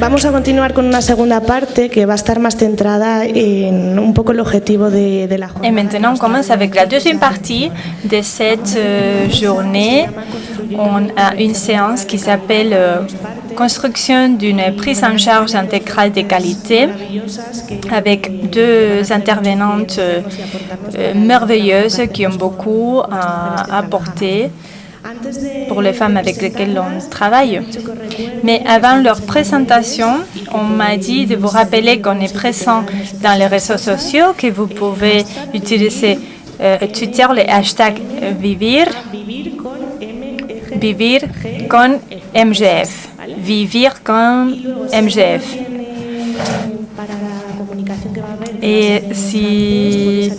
Vamos a continuar con una segunda parte que va a estar más centrada en un poco el objetivo de la jornada. Et maintenant, on commence avec la deuxième partie de cette journée. On a une séance qui s'appelle Construction d'une prise en charge intégrale des qualités avec deux intervenantes merveilleuses qui ont beaucoup à apporter pour les femmes avec lesquelles on travaille. Mais avant leur présentation, on m'a dit de vous rappeler qu'on est présent dans les réseaux sociaux, que vous pouvez utiliser Twitter, le hashtag Vivir con MGF. Vivir con MGF. Et si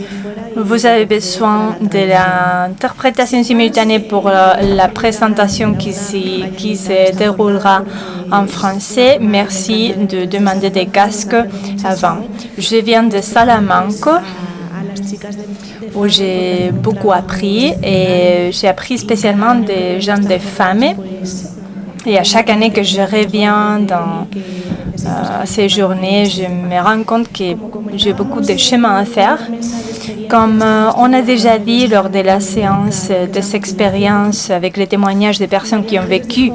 vous avez besoin de l'interprétation simultanée pour la présentation qui se déroulera en français, merci de demander des casques avant. Je viens de Salamanca, où j'ai beaucoup appris, et j'ai appris spécialement des gens, des femmes. Et à chaque année que je reviens dans ces journées, je me rends compte que j'ai beaucoup de chemin à faire. Comme on a déjà dit lors de la séance des expériences avec les témoignages des personnes qui ont vécu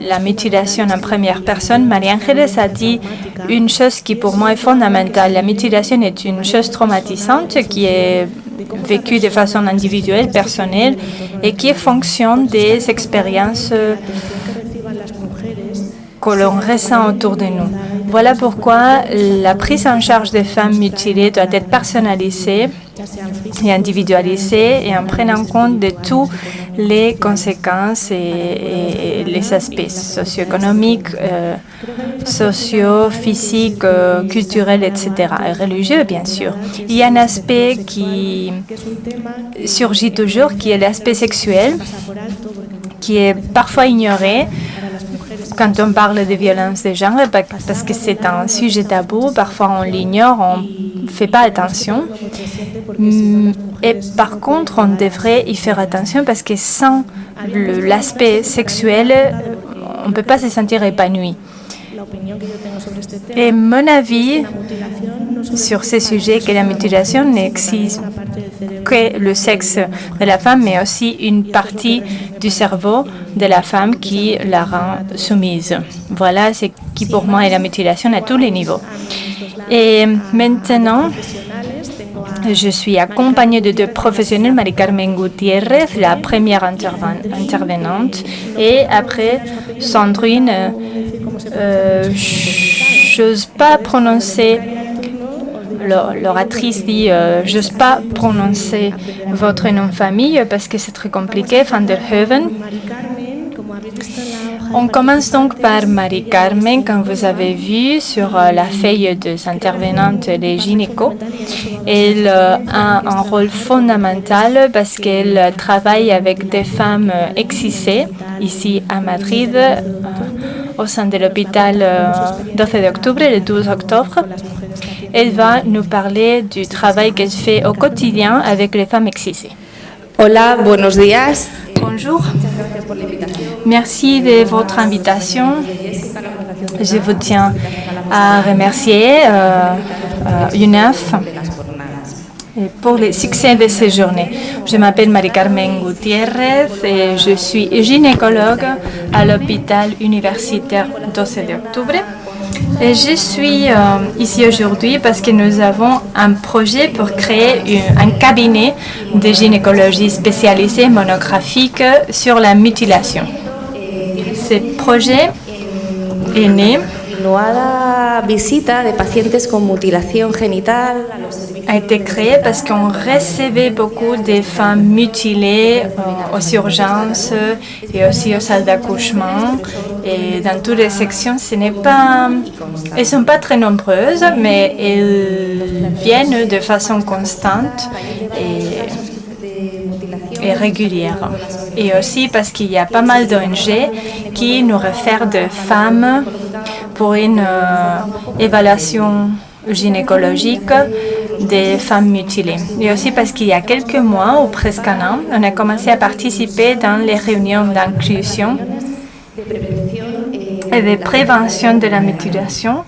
la mutilation en première personne, Marie-Ángeles a dit une chose qui pour moi est fondamentale. La mutilation est une chose traumatisante qui est vécue de façon individuelle, personnelle, et qui est fonction des expériences que l'on ressent autour de nous. Voilà pourquoi la prise en charge des femmes mutilées doit être personnalisée et individualisée et en prenant en compte de toutes les conséquences et les aspects socio-économiques, sociaux, physiques, culturels, etc. et religieux, bien sûr. Il y a un aspect qui surgit toujours, qui est l'aspect sexuel, qui est parfois ignoré quand on parle de violence de genre, parce que c'est un sujet tabou, parfois on l'ignore, on ne fait pas attention. Et par contre, on devrait y faire attention parce que sans l'aspect sexuel, on ne peut pas se sentir épanoui. Et mon avis sur ce sujet, que la mutilation n'existe que le sexe de la femme, mais aussi une partie du cerveau de la femme qui la rend soumise. Voilà ce qui pour moi est la mutilation à tous les niveaux. Et maintenant, je suis accompagnée de deux professionnels, Marie-Carmen Gutiérrez, la première intervenante, et après Sandrine, j'ose pas prononcer, l'oratrice dit, j'ose pas prononcer votre nom de famille parce que c'est très compliqué, Van der Heuven. On commence donc par Marie-Carmen, comme vous avez vu sur la feuille des intervenantes, les gynécos. Elle a un rôle fondamental parce qu'elle travaille avec des femmes excisées ici à Madrid, au sein de l'hôpital 12 d'octobre, le 12 octobre. Elle va nous parler du travail qu'elle fait au quotidien avec les femmes excisées. Hola, buenos días. Bonjour. Merci de votre invitation. Je vous tiens à remercier UNEF pour le succès de ces journées. Je m'appelle Marie-Carmen Gutiérrez et je suis gynécologue à l'hôpital universitaire 12 d'octobre. Et je suis ici aujourd'hui parce que nous avons un projet pour créer un cabinet de gynécologie spécialisé monographique sur la mutilation. Ce projet est né visita de pacientes con mutilación genital a été créé parce qu'on recevait beaucoup de femmes mutilées aux urgences et aussi aux salles d'accouchement. Et dans toutes les sections, elles ne sont pas très nombreuses, mais elles viennent de façon constante et régulière. Et aussi parce qu'il y a pas mal d'ONG qui nous réfèrent de femmes pour une évaluation gynécologique des femmes mutilées. Et aussi parce qu'il y a quelques mois, ou presque un an, on a commencé à participer dans les réunions d'inclusion et de prévention de la mutilation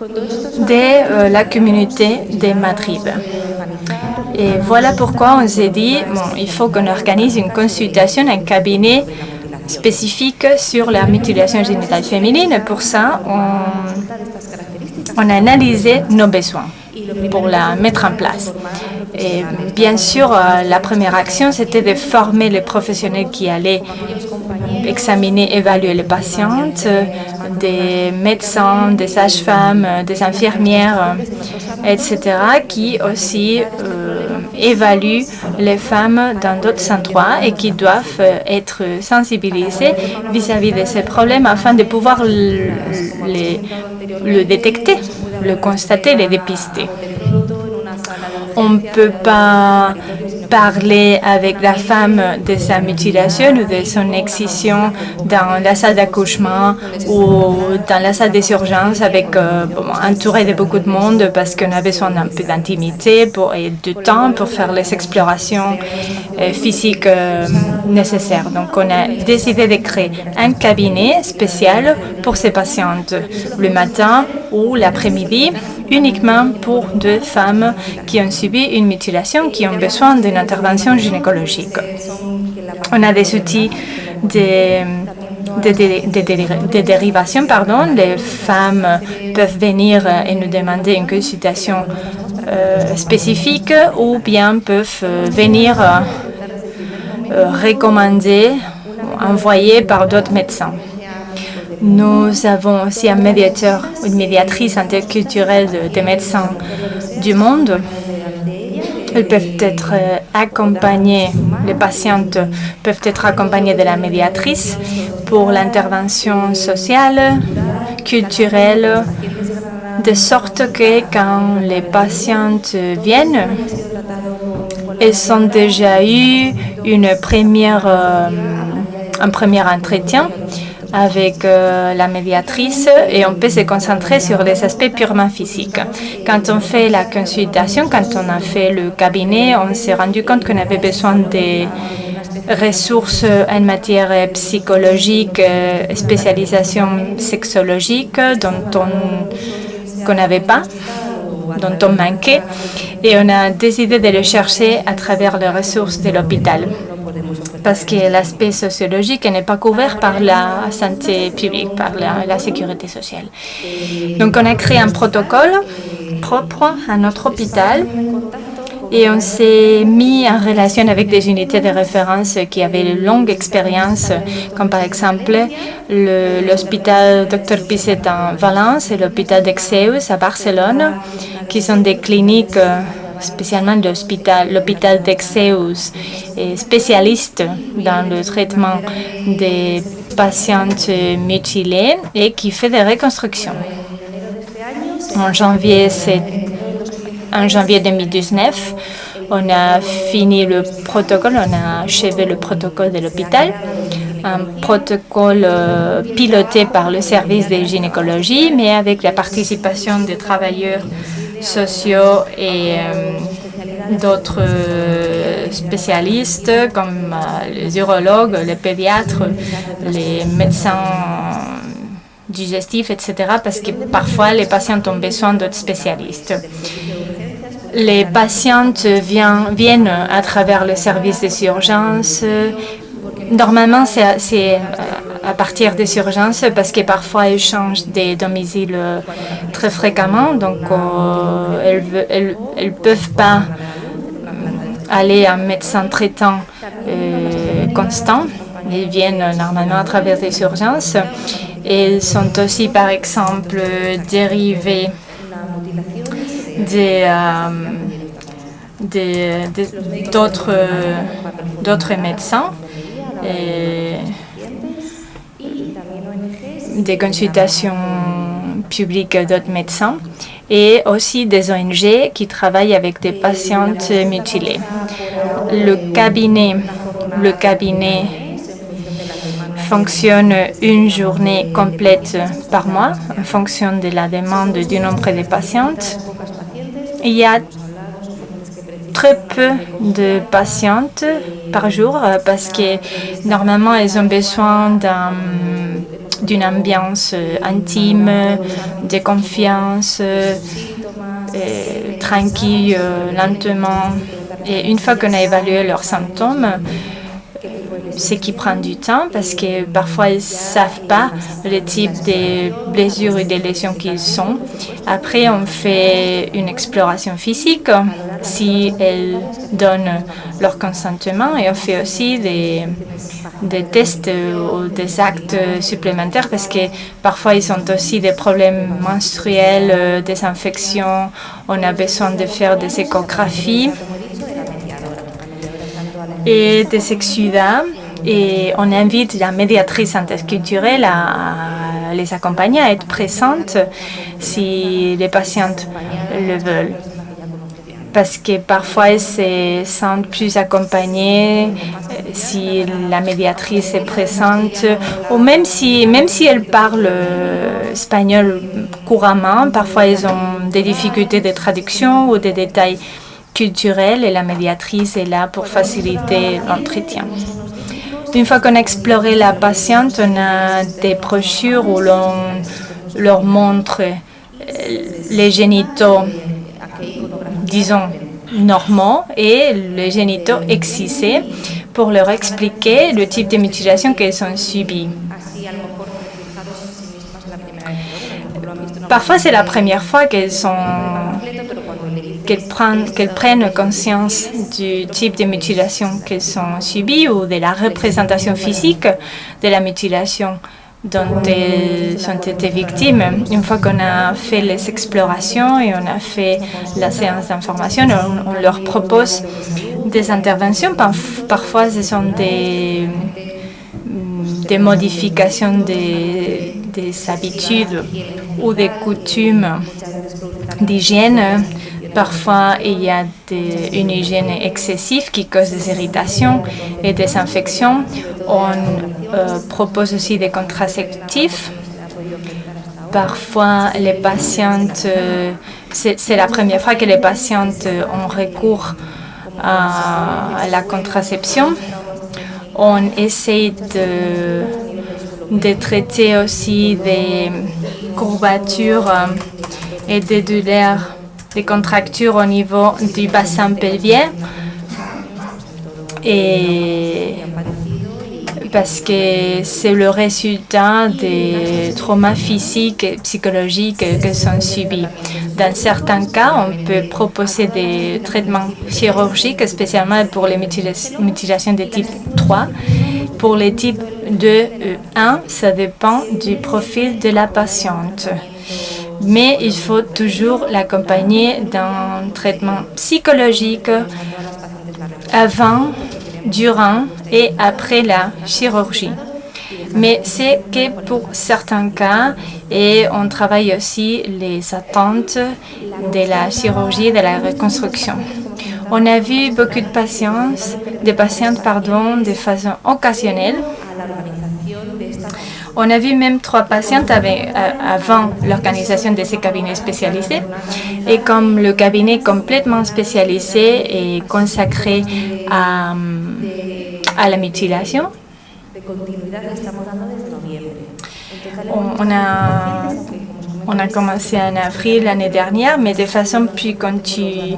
de la communauté de Madrid. Et voilà pourquoi on s'est dit, il faut qu'on organise une consultation, un cabinet spécifique sur la mutilation génitale féminine. Pour ça, on a analysé nos besoins pour la mettre en place. Et bien sûr, la première action, c'était de former les professionnels qui allaient examiner, évaluer les patientes, des médecins, des sages-femmes, des infirmières, etc., qui aussi évaluent les femmes dans d'autres endroits et qui doivent être sensibilisées vis-à-vis de ces problèmes afin de pouvoir le détecter, le constater, le dépister. On ne peut pas parler avec la femme de sa mutilation ou de son excision dans la salle d'accouchement ou dans la salle des urgences entourée de beaucoup de monde parce qu'on a besoin d'un peu d'intimité et de temps pour faire les explorations physiques nécessaires. Donc on a décidé de créer un cabinet spécial pour ces patientes le matin ou l'après-midi, uniquement pour deux femmes qui ont subi une mutilation, qui ont besoin d'une intervention gynécologique. On a des outils de dérivation. Les femmes peuvent venir et nous demander une consultation spécifique ou bien peuvent venir recommander, envoyer par d'autres médecins. Nous avons aussi un médiateur, une médiatrice interculturelle des médecins du monde. Elles peuvent être accompagnées, les patientes peuvent être accompagnées de la médiatrice pour l'intervention sociale, culturelle, de sorte que quand les patientes viennent, elles ont déjà eu un premier entretien avec la médiatrice et on peut se concentrer sur les aspects purement physiques. Quand on fait la consultation, quand on a fait le cabinet, on s'est rendu compte qu'on avait besoin des ressources en matière psychologique, spécialisation sexologique qu'on n'avait pas, dont on manquait, et on a décidé de le chercher à travers les ressources de l'hôpital, parce que l'aspect sociologique n'est pas couvert par la santé publique, par la sécurité sociale. Donc on a créé un protocole propre à notre hôpital et on s'est mis en relation avec des unités de référence qui avaient une longue expérience, comme par exemple l'hôpital Dr Piset en Valence et l'hôpital d'Exeus à Barcelone, qui sont des cliniques, spécialement l'hôpital d'Exeus, est spécialiste dans le traitement des patientes mutilées et qui fait des reconstructions. En janvier 2019, on a fini le protocole, on a achevé le protocole de l'hôpital, un protocole piloté par le service de gynécologie, mais avec la participation des travailleurs sociaux et d'autres spécialistes comme les urologues, les pédiatres, les médecins digestifs, etc., parce que parfois les patients ont besoin d'autres spécialistes. Les patientes viennent à travers le service des urgences. Normalement, c'est à partir des urgences parce que parfois elles changent de domicile très fréquemment, donc elles ne peuvent pas aller à un médecin traitant constant. Elles viennent normalement à travers des urgences. Elles sont aussi, par exemple, dérivées d'autres médecins, et des consultations publiques d'autres médecins et aussi des ONG qui travaillent avec des patientes mutilées. Le cabinet fonctionne une journée complète par mois en fonction de la demande du nombre de patientes. Il y a très peu de patientes par jour parce que normalement elles ont besoin d'un d'une ambiance intime, de confiance, tranquille, lentement. Et une fois qu'on a évalué leurs symptômes, ce qui prend du temps parce que parfois ils ne savent pas le type de blessures et des lésions qu'ils ont. Après, on fait une exploration physique si elles donnent leur consentement et on fait aussi des tests ou des actes supplémentaires parce que parfois ils ont aussi des problèmes menstruels, des infections. On a besoin de faire des échographies et des exudats. Et on invite la médiatrice interculturelle à les accompagner, à être présente si les patientes le veulent. Parce que parfois, elles se sentent plus accompagnées si la médiatrice est présente, ou même si elles parlent espagnol couramment, parfois elles ont des difficultés de traduction ou des détails culturels et la médiatrice est là pour faciliter l'entretien. Une fois qu'on a exploré la patiente, on a des brochures où l'on leur montre les génitaux, disons, normaux et les génitaux excisés pour leur expliquer le type de mutilation qu'elles ont subi. Parfois, c'est la première fois qu'elles prennent conscience du type de mutilation qu'elles ont subi ou de la représentation physique de la mutilation dont elles ont été victimes. Une fois qu'on a fait les explorations et on a fait la séance d'information, on leur propose des interventions. Parfois, ce sont des modifications des habitudes ou des coutumes d'hygiène. Parfois, il y a une hygiène excessive qui cause des irritations et des infections. On propose aussi des contraceptifs. Parfois, les patientes, c'est la première fois que les patientes ont recours à la contraception. On essaie de traiter aussi des courbatures et des douleurs, des contractures au niveau du bassin pelvien. Et parce que c'est le résultat des traumas physiques et psychologiques qu'elles ont subis. Dans certains cas, on peut proposer des traitements chirurgiques, spécialement pour les mutilations de type 3. Pour les types 2 et 1, ça dépend du profil de la patiente. Mais il faut toujours l'accompagner d'un traitement psychologique avant, durant et après la chirurgie. Mais c'est que pour certains cas, et on travaille aussi les attentes de la chirurgie et de la reconstruction. On a vu beaucoup de patientes de façon occasionnelle. On a vu même 3 patientes avant l'organisation de ces cabinets spécialisés. Et comme le cabinet complètement spécialisé est consacré à la mutilation, on a commencé en avril l'année dernière, mais de façon plus continuée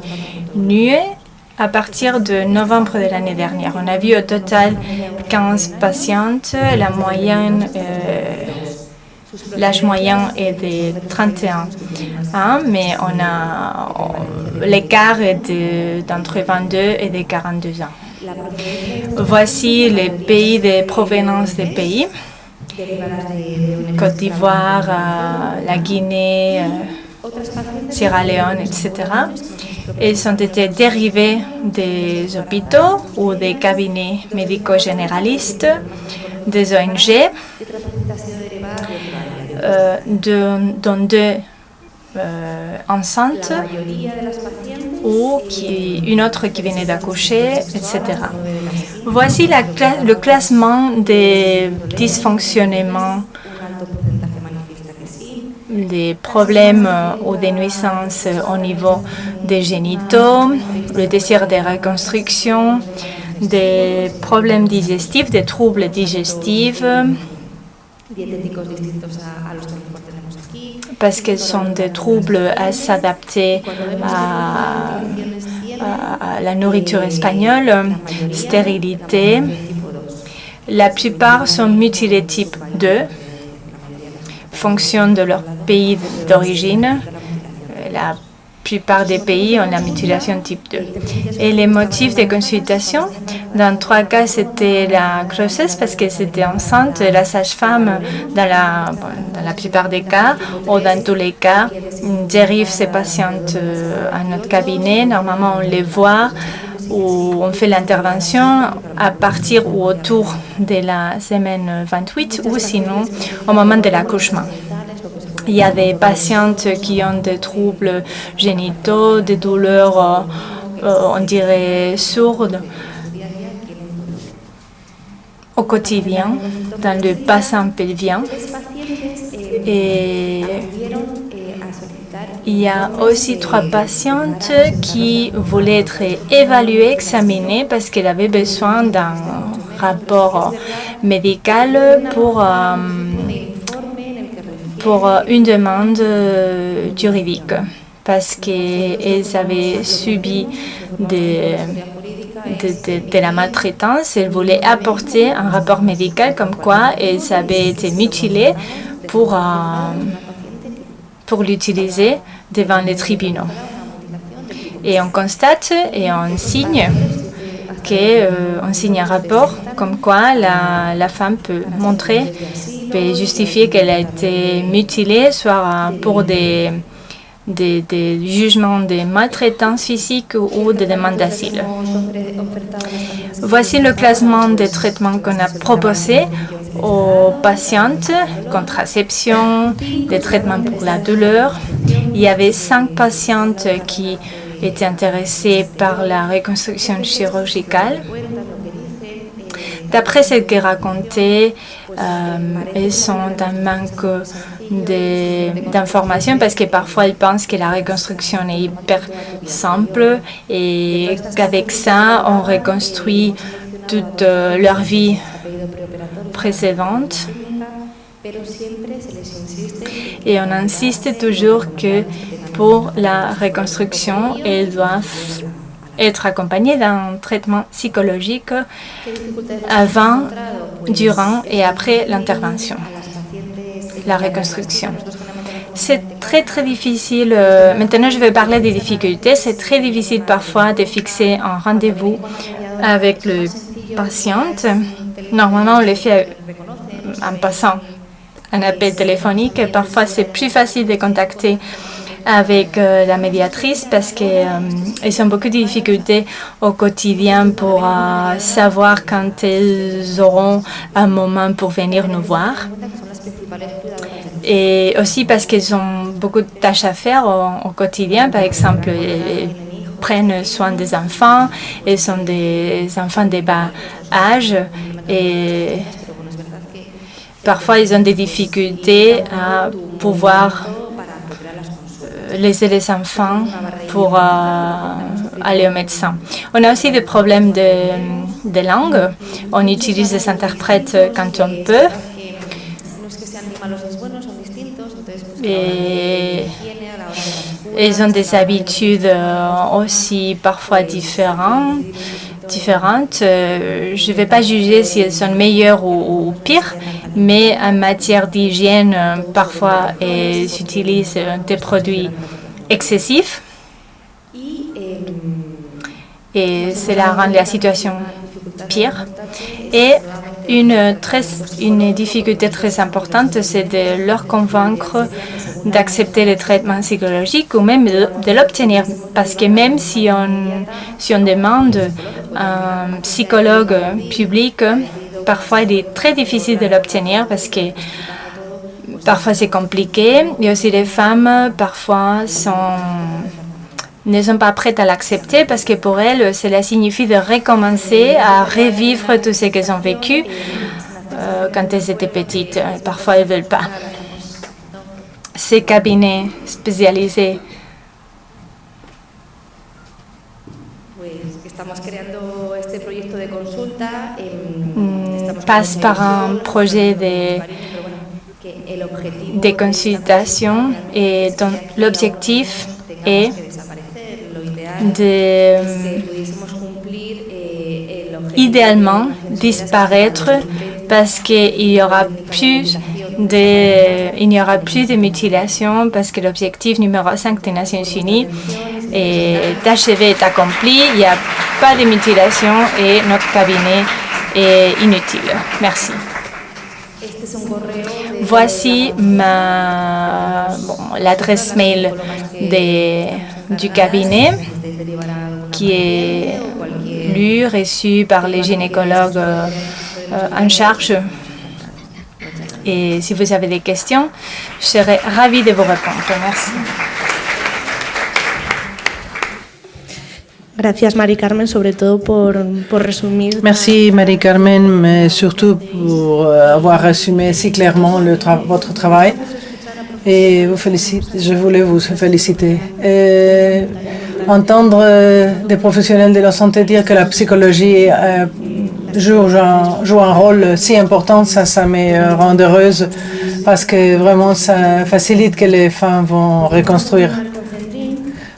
à partir de novembre de l'année dernière. On a vu au total 15 patientes. L'âge moyen est de 31 ans, mais l'écart est d'entre 22 et de 42 ans. Voici les pays de provenance des pays. Côte d'Ivoire, la Guinée, Sierra Leone, etc. Ils ont été dérivés des hôpitaux ou des cabinets médicaux généralistes, des ONG, dont 2 enceintes ou une autre qui venait d'accoucher, etc. Voici le classement des dysfonctionnements, des problèmes ou des nuisances au niveau des génitaux, le désir de reconstruction, des problèmes digestifs, des troubles digestifs, parce qu'ils sont des troubles à s'adapter à la nourriture espagnole, stérilité. La plupart sont mutilés type 2, fonction de leur pays d'origine. La plupart des pays ont la mutilation type 2. Et les motifs de consultation, dans 3 cas, c'était la grossesse parce que c'était enceinte, la sage-femme dans la plupart des cas, ou dans tous les cas, dérive ces patientes à notre cabinet. Normalement, on les voit ou on fait l'intervention à partir ou autour de la semaine 28 ou sinon au moment de l'accouchement. Il y a des patientes qui ont des troubles génitaux, des douleurs, on dirait, sourdes au quotidien, dans le bassin pelvien. Et il y a aussi 3 patientes qui voulaient être évaluées, examinées, parce qu'elles avaient besoin d'un rapport médical pour une demande juridique, parce qu'elles avaient subi de la maltraitance. Elles voulaient apporter un rapport médical comme quoi elles avaient été mutilées pour l'utiliser devant les tribunaux. Et on constate et on signe un rapport comme quoi la femme peut justifier qu'elle a été mutilée, soit pour des jugements de maltraitance physique ou des demandes d'asile. Voici le classement des traitements qu'on a proposés aux patientes: contraception, des traitements pour la douleur. Il y avait 5 patientes qui étaient intéressées par la reconstruction chirurgicale. D'après ce qu'elles racontaient, elles sont en manque d'informations parce que parfois elles pensent que la reconstruction est hyper simple et qu'avec ça, on reconstruit toute leur vie précédente. Et on insiste toujours que pour la reconstruction, elles doivent être accompagnées d'un traitement psychologique avant, durant et après l'intervention, la reconstruction. C'est très difficile. Maintenant, je vais parler des difficultés. C'est très difficile parfois de fixer un rendez-vous avec le patient. Normalement, on le fait en passant un appel téléphonique. Parfois, c'est plus facile de contacter avec la médiatrice parce qu'ils ont beaucoup de difficultés au quotidien pour savoir quand ils auront un moment pour venir nous voir. Et aussi parce qu'ils ont beaucoup de tâches à faire au quotidien. Par exemple, ils prennent soin des enfants. Ils sont des enfants de bas âge et parfois ils ont des difficultés à pouvoir laisser les enfants pour aller au médecin. On a aussi des problèmes de langue. On utilise des interprètes quand on peut. Et ils ont des habitudes aussi parfois différentes. Je ne vais pas juger si elles sont meilleures ou pires, mais en matière d'hygiène, parfois elles utilisent des produits excessifs et cela rend la situation pire. Et une difficulté très importante, c'est de leur convaincre d'accepter les traitements psychologiques ou même de l'obtenir. Parce que même si on demande un psychologue public, parfois il est très difficile de l'obtenir parce que parfois c'est compliqué. Et aussi les femmes, parfois, ne sont pas prêtes à l'accepter parce que pour elles, cela signifie de recommencer à revivre tout ce qu'elles ont vécu quand elles étaient petites. Parfois, elles ne veulent pas. Ces cabinets spécialisés passent par un projet des consultations et l'objectif est de idéalement disparaître parce qu'il n'y aura plus de mutilation, parce que l'objectif numéro 5 des Nations Unies d'achever est accompli. Il n'y a pas de mutilation et notre cabinet est inutile. Merci. Voici l'adresse mail du cabinet qui est lue, reçue par les gynécologues en charge. Et si vous avez des questions, je serai ravie de vous répondre. Merci. Gracias, Mari Carmen, sobre todo por resumir. Merci, Marie Carmen, mais surtout pour avoir résumé si clairement votre travail. Et je voulais vous féliciter. Entendre des professionnels de la santé dire que la psychologie joue un rôle si important, ça me rend heureuse parce que vraiment ça facilite que les femmes vont reconstruire.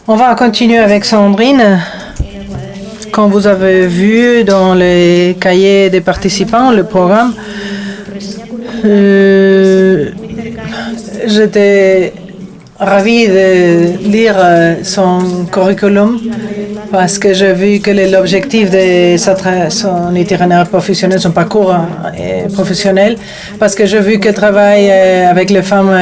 On va continuer avec Sandrine. Comme vous avez vu dans les cahiers des participants, le programme, j'étais ravie de lire son curriculum parce que j'ai vu que l'objectif de son itinéraire professionnel, son parcours professionnel, parce que j'ai vu qu'elle travaille avec les femmes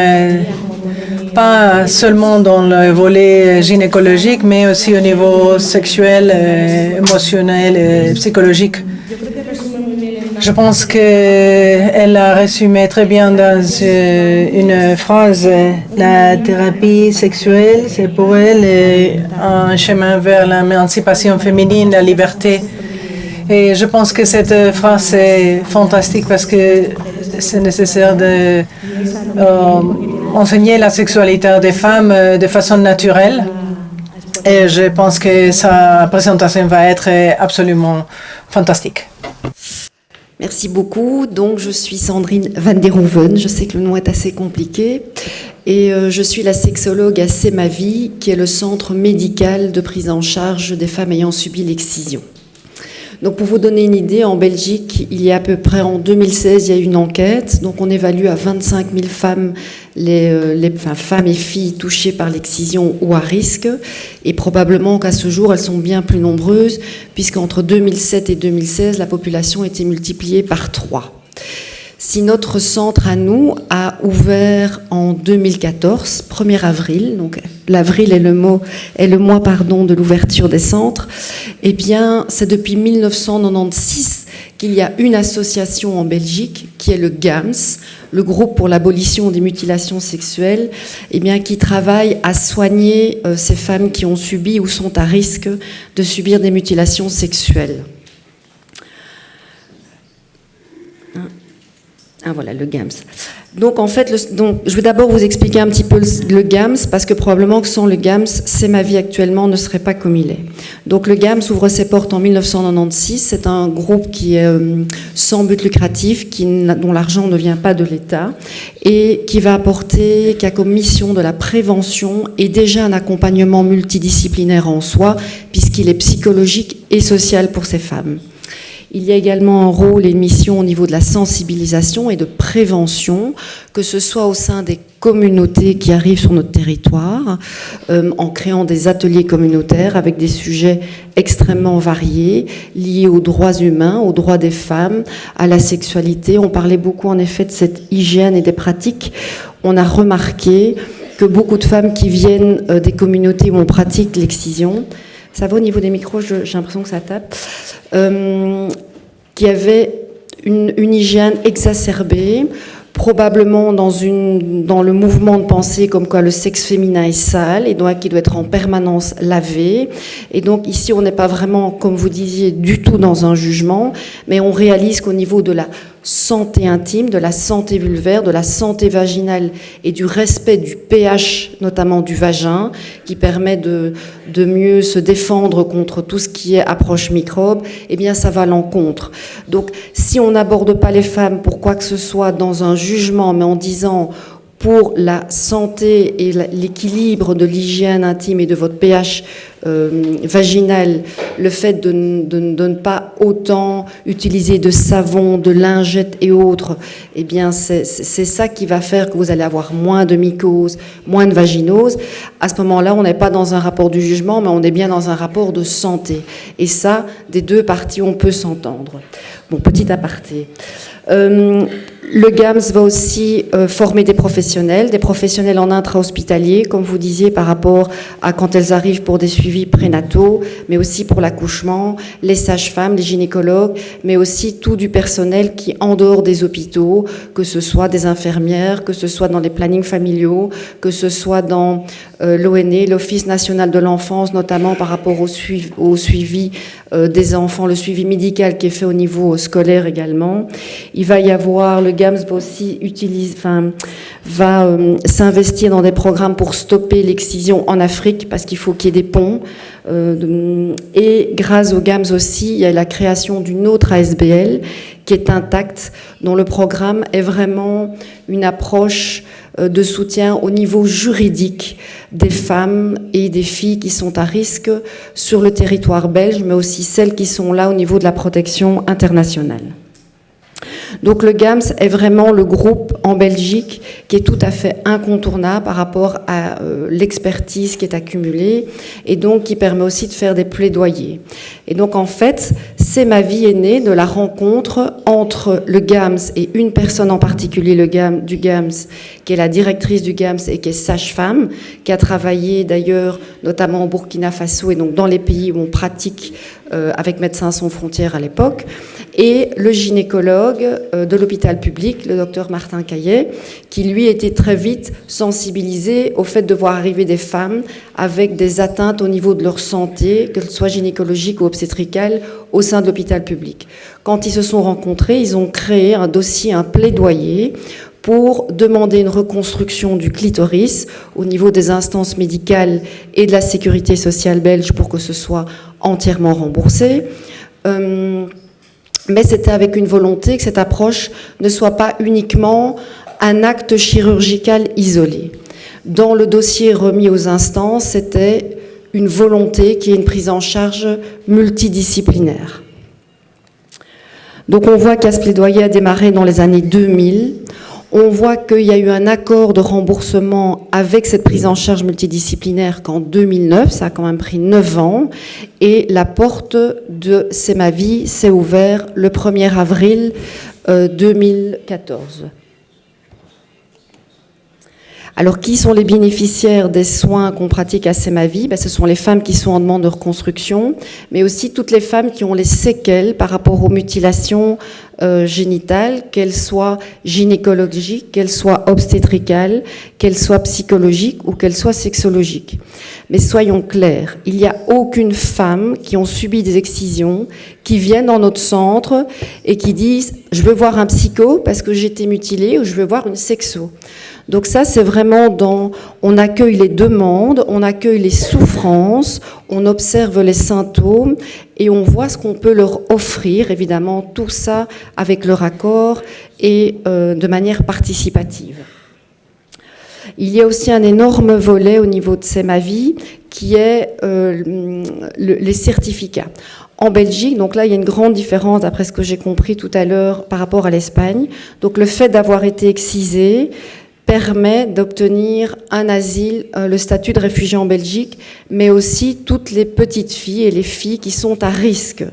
pas seulement dans le volet gynécologique, mais aussi au niveau sexuel, émotionnel et psychologique. Je pense qu'elle a résumé très bien dans une phrase, la thérapie sexuelle, c'est pour elle un chemin vers l'émancipation féminine, la liberté. Et je pense que cette phrase est fantastique parce que c'est nécessaire de enseigner la sexualité des femmes de façon naturelle. Et je pense que sa présentation va être absolument fantastique. Merci beaucoup. Donc, je suis Sandrine Van der Hoeven. Je sais que le nom est assez compliqué. Et je suis la sexologue à C'est ma vie, qui est le centre médical de prise en charge des femmes ayant subi l'excision. Donc, pour vous donner une idée, en Belgique, il y a à peu près en 2016, il y a une enquête. Donc, on évalue à 25 000 femmes, femmes et filles touchées par l'excision ou à risque. Et probablement qu'à ce jour, elles sont bien plus nombreuses, puisqu'entre 2007 et 2016, la population a été multipliée par 3. Si notre centre à nous a ouvert en 2014, 1er avril, donc l'avril est le mois de l'ouverture des centres, eh bien, c'est depuis 1996 qu'il y a une association en Belgique qui est le GAMS, le groupe pour l'abolition des mutilations sexuelles, eh bien, qui travaille à soigner ces femmes qui ont subi ou sont à risque de subir des mutilations sexuelles. Ah voilà, le GAMS. Donc en fait, je vais d'abord vous expliquer un petit peu le GAMS, parce que probablement que sans le GAMS, C'est ma vie actuellement ne serait pas comme il est. Donc le GAMS ouvre ses portes en 1996. C'est un groupe qui est sans but lucratif, dont l'argent ne vient pas de l'État, et qui a comme mission de la prévention et déjà un accompagnement multidisciplinaire en soi, puisqu'il est psychologique et social pour ces femmes. Il y a également un rôle et une mission au niveau de la sensibilisation et de prévention, que ce soit au sein des communautés qui arrivent sur notre territoire, en créant des ateliers communautaires avec des sujets extrêmement variés, liés aux droits humains, aux droits des femmes, à la sexualité. On parlait beaucoup en effet de cette hygiène et des pratiques. On a remarqué que beaucoup de femmes qui viennent des communautés où on pratique l'excision, ça va au niveau des micros, j'ai l'impression que ça tape, qui avait une hygiène exacerbée, probablement dans le mouvement de pensée comme quoi le sexe féminin est sale et donc qui doit être en permanence lavé. Et donc ici, on n'est pas vraiment, comme vous disiez, du tout dans un jugement, mais on réalise qu'au niveau de la santé intime, de la santé vulvaire, de la santé vaginale et du respect du pH, notamment du vagin, qui permet de mieux se défendre contre tout ce qui est approche microbe, eh bien ça va à l'encontre. Donc si on n'aborde pas les femmes pour quoi que ce soit dans un jugement, mais en disant pour la santé et l'équilibre de l'hygiène intime et de votre pH vaginal, le fait de ne pas autant utiliser de savon, de lingettes et autres, eh bien c'est ça qui va faire que vous allez avoir moins de mycoses, moins de vaginose. À ce moment-là, on n'est pas dans un rapport du jugement, mais on est bien dans un rapport de santé. Et ça, des deux parties, on peut s'entendre. Bon, petit aparté. Le GAMS va aussi former des professionnels en intra-hospitalier, comme vous disiez, par rapport à quand elles arrivent pour des suivis prénataux, mais aussi pour l'accouchement, les sages-femmes, les gynécologues, mais aussi tout du personnel qui, en dehors des hôpitaux, que ce soit des infirmières, que ce soit dans les plannings familiaux, que ce soit dans l'ONE, l'Office national de l'enfance, notamment par rapport au suivi des enfants, le suivi médical qui est fait au niveau scolaire également. Il va y avoir, le GAMS va aussi s'investir dans des programmes pour stopper l'excision en Afrique, parce qu'il faut qu'il y ait des ponts. Et grâce au GAMS aussi, il y a la création d'une autre ASBL qui est intacte, dont le programme est vraiment une approche de soutien au niveau juridique des femmes et des filles qui sont à risque sur le territoire belge, mais aussi celles qui sont là au niveau de la protection internationale. Donc le GAMS est vraiment le groupe en Belgique qui est tout à fait incontournable par rapport à l'expertise qui est accumulée et donc qui permet aussi de faire des plaidoyers. Et donc en fait, C'est ma vie est née de la rencontre entre le GAMS et une personne en particulier du GAMS, qui est la directrice du GAMS et qui est sage-femme, qui a travaillé d'ailleurs notamment au Burkina Faso et donc dans les pays où on pratique avec Médecins sans frontières à l'époque, et le gynécologue de l'hôpital public, le docteur Martin Caillet, qui lui était très vite sensibilisé au fait de voir arriver des femmes avec des atteintes au niveau de leur santé, qu'elles soient gynécologiques ou obstétricales, au sein de l'hôpital public. Quand ils se sont rencontrés, ils ont créé un dossier, un plaidoyer pour demander une reconstruction du clitoris au niveau des instances médicales et de la sécurité sociale belge pour que ce soit entièrement remboursé. Mais c'était avec une volonté que cette approche ne soit pas uniquement un acte chirurgical isolé. Dans le dossier remis aux instances, c'était une volonté qui est une prise en charge multidisciplinaire. Donc on voit qu'ce plaidoyer a démarré dans les années 2000. On voit qu'il y a eu un accord de remboursement avec cette prise en charge multidisciplinaire qu'en 2009, ça a quand même pris 9 ans, et la porte de C'est ma vie s'est ouverte le 1er avril 2014. Alors, qui sont les bénéficiaires des soins qu'on pratique à C'est ma vie ? Ce sont les femmes qui sont en demande de reconstruction, mais aussi toutes les femmes qui ont les séquelles par rapport aux mutilations génitales, qu'elles soient gynécologiques, qu'elles soient obstétricales, qu'elles soient psychologiques ou qu'elles soient sexologiques. Mais soyons clairs, il n'y a aucune femme qui ont subi des excisions qui viennent dans notre centre et qui disent « je veux voir un psycho parce que j'ai été mutilée » ou « je veux voir une sexo ». Donc ça, c'est vraiment on accueille les demandes, on accueille les souffrances, on observe les symptômes et on voit ce qu'on peut leur offrir, évidemment, tout ça avec leur accord et de manière participative. Il y a aussi un énorme volet au niveau de C'est ma vie qui est les certificats. En Belgique, donc là, il y a une grande différence, d'après ce que j'ai compris tout à l'heure, par rapport à l'Espagne. Donc le fait d'avoir été excisé permet d'obtenir un asile, le statut de réfugié en Belgique, mais aussi toutes les petites filles et les filles qui sont à risque.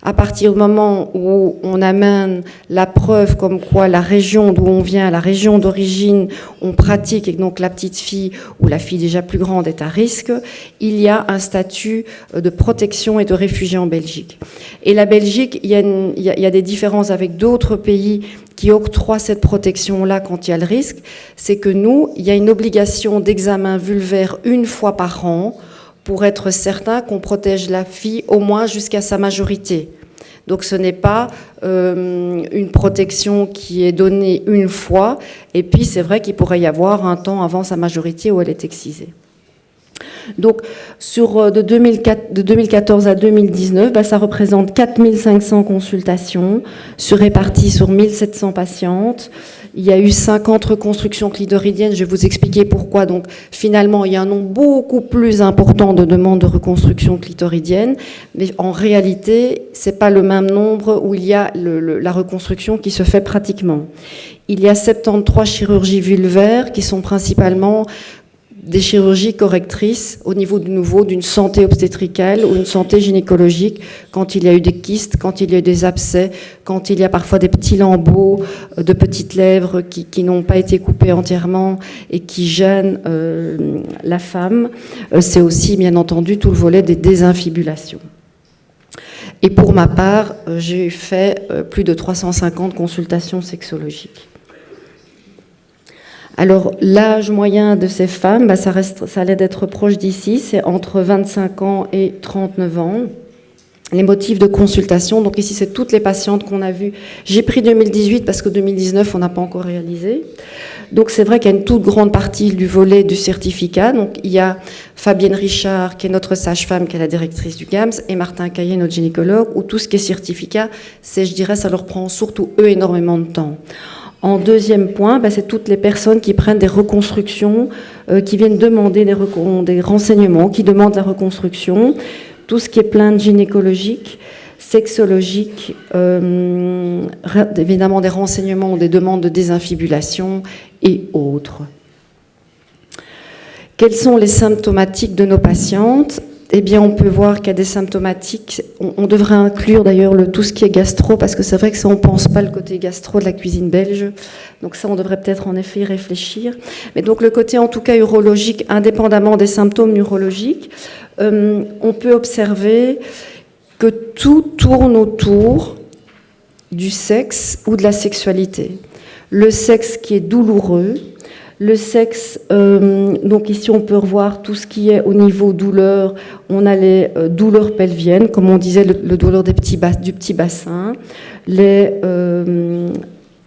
À partir du moment où on amène la preuve comme quoi la région d'où on vient, la région d'origine, on pratique et que donc la petite fille ou la fille déjà plus grande est à risque, il y a un statut de protection et de réfugié en Belgique. Et la Belgique, il y a des différences avec d'autres pays qui octroient cette protection-là quand il y a le risque, c'est que nous, il y a une obligation d'examen vulvaire une fois par an pour être certain qu'on protège la fille au moins jusqu'à sa majorité. Donc ce n'est pas une protection qui est donnée une fois, et puis c'est vrai qu'il pourrait y avoir un temps avant sa majorité où elle est excisée. Donc, de 2014 à 2019, ça représente 4500 consultations, réparties sur 1700 patientes. Il y a eu 50 reconstructions clitoridiennes, je vais vous expliquer pourquoi. Donc, finalement, il y a un nombre beaucoup plus important de demandes de reconstruction clitoridienne, mais en réalité, ce n'est pas le même nombre où il y a la reconstruction qui se fait pratiquement. Il y a 73 chirurgies vulvaires qui sont principalement des chirurgies correctrices au niveau d'une santé obstétricale ou une santé gynécologique, quand il y a eu des kystes, quand il y a eu des abcès, quand il y a parfois des petits lambeaux de petites lèvres qui n'ont pas été coupés entièrement et qui gênent la femme. C'est aussi, bien entendu, tout le volet des désinfibulations. Et pour ma part, j'ai fait plus de 350 consultations sexologiques. Alors, l'âge moyen de ces femmes, ça allait d'être proche d'ici, c'est entre 25 ans et 39 ans. Les motifs de consultation, donc ici, c'est toutes les patientes qu'on a vues. J'ai pris 2018 parce que 2019, on n'a pas encore réalisé. Donc, c'est vrai qu'il y a une toute grande partie du volet du certificat. Donc, il y a Fabienne Richard, qui est notre sage-femme, qui est la directrice du GAMS, et Martin Caillé, notre gynécologue, où tout ce qui est certificat, je dirais, ça leur prend surtout, eux, énormément de temps. En deuxième point, c'est toutes les personnes qui prennent des reconstructions, qui viennent demander des renseignements, qui demandent la reconstruction, tout ce qui est plainte gynécologique, sexologique, évidemment des renseignements ou des demandes de désinfibulation et autres. Quelles sont les symptomatiques de nos patientes ? Eh bien, on peut voir qu'il y a des symptomatiques. On devrait inclure d'ailleurs tout ce qui est gastro, parce que c'est vrai que ça, on ne pense pas le côté gastro de la cuisine belge. Donc ça, on devrait peut-être en effet y réfléchir. Mais donc le côté, en tout cas, urologique, indépendamment des symptômes urologiques, on peut observer que tout tourne autour du sexe ou de la sexualité. Le sexe qui est douloureux, le sexe, donc ici on peut revoir tout ce qui est au niveau douleur. On a les douleurs pelviennes, comme on disait, le douleur du petit bassin, les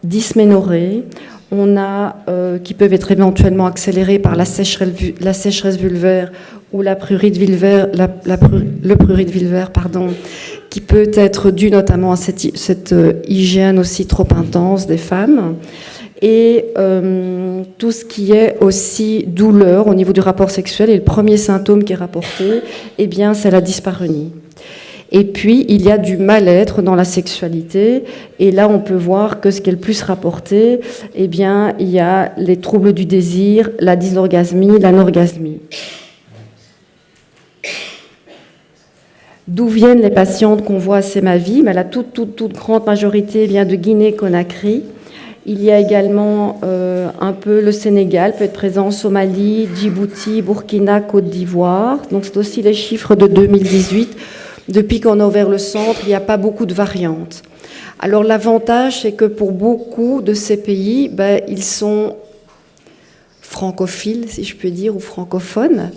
dysménorrhées, on a qui peuvent être éventuellement accélérées par la sécheresse vulvaire ou la prurite vulvaire, le prurite vulvaire, qui peut être dû notamment à cette hygiène aussi trop intense des femmes. Et tout ce qui est aussi douleur au niveau du rapport sexuel, et le premier symptôme qui est rapporté, eh bien, c'est la dyspareunie. Et puis, il y a du mal-être dans la sexualité, et là, on peut voir que ce qui est le plus rapporté, eh bien, il y a les troubles du désir, la dysorgasmie, l'anorgasmie. D'où viennent les patientes qu'on voit à SEMAVI? La toute grande majorité vient de Guinée-Conakry. Il y a également un peu le Sénégal, peut être présent, Somalie, Djibouti, Burkina, Côte d'Ivoire. Donc c'est aussi les chiffres de 2018. Depuis qu'on a ouvert le centre, il n'y a pas beaucoup de variantes. Alors l'avantage, c'est que pour beaucoup de ces pays, ils sont francophiles, si je peux dire, ou francophones.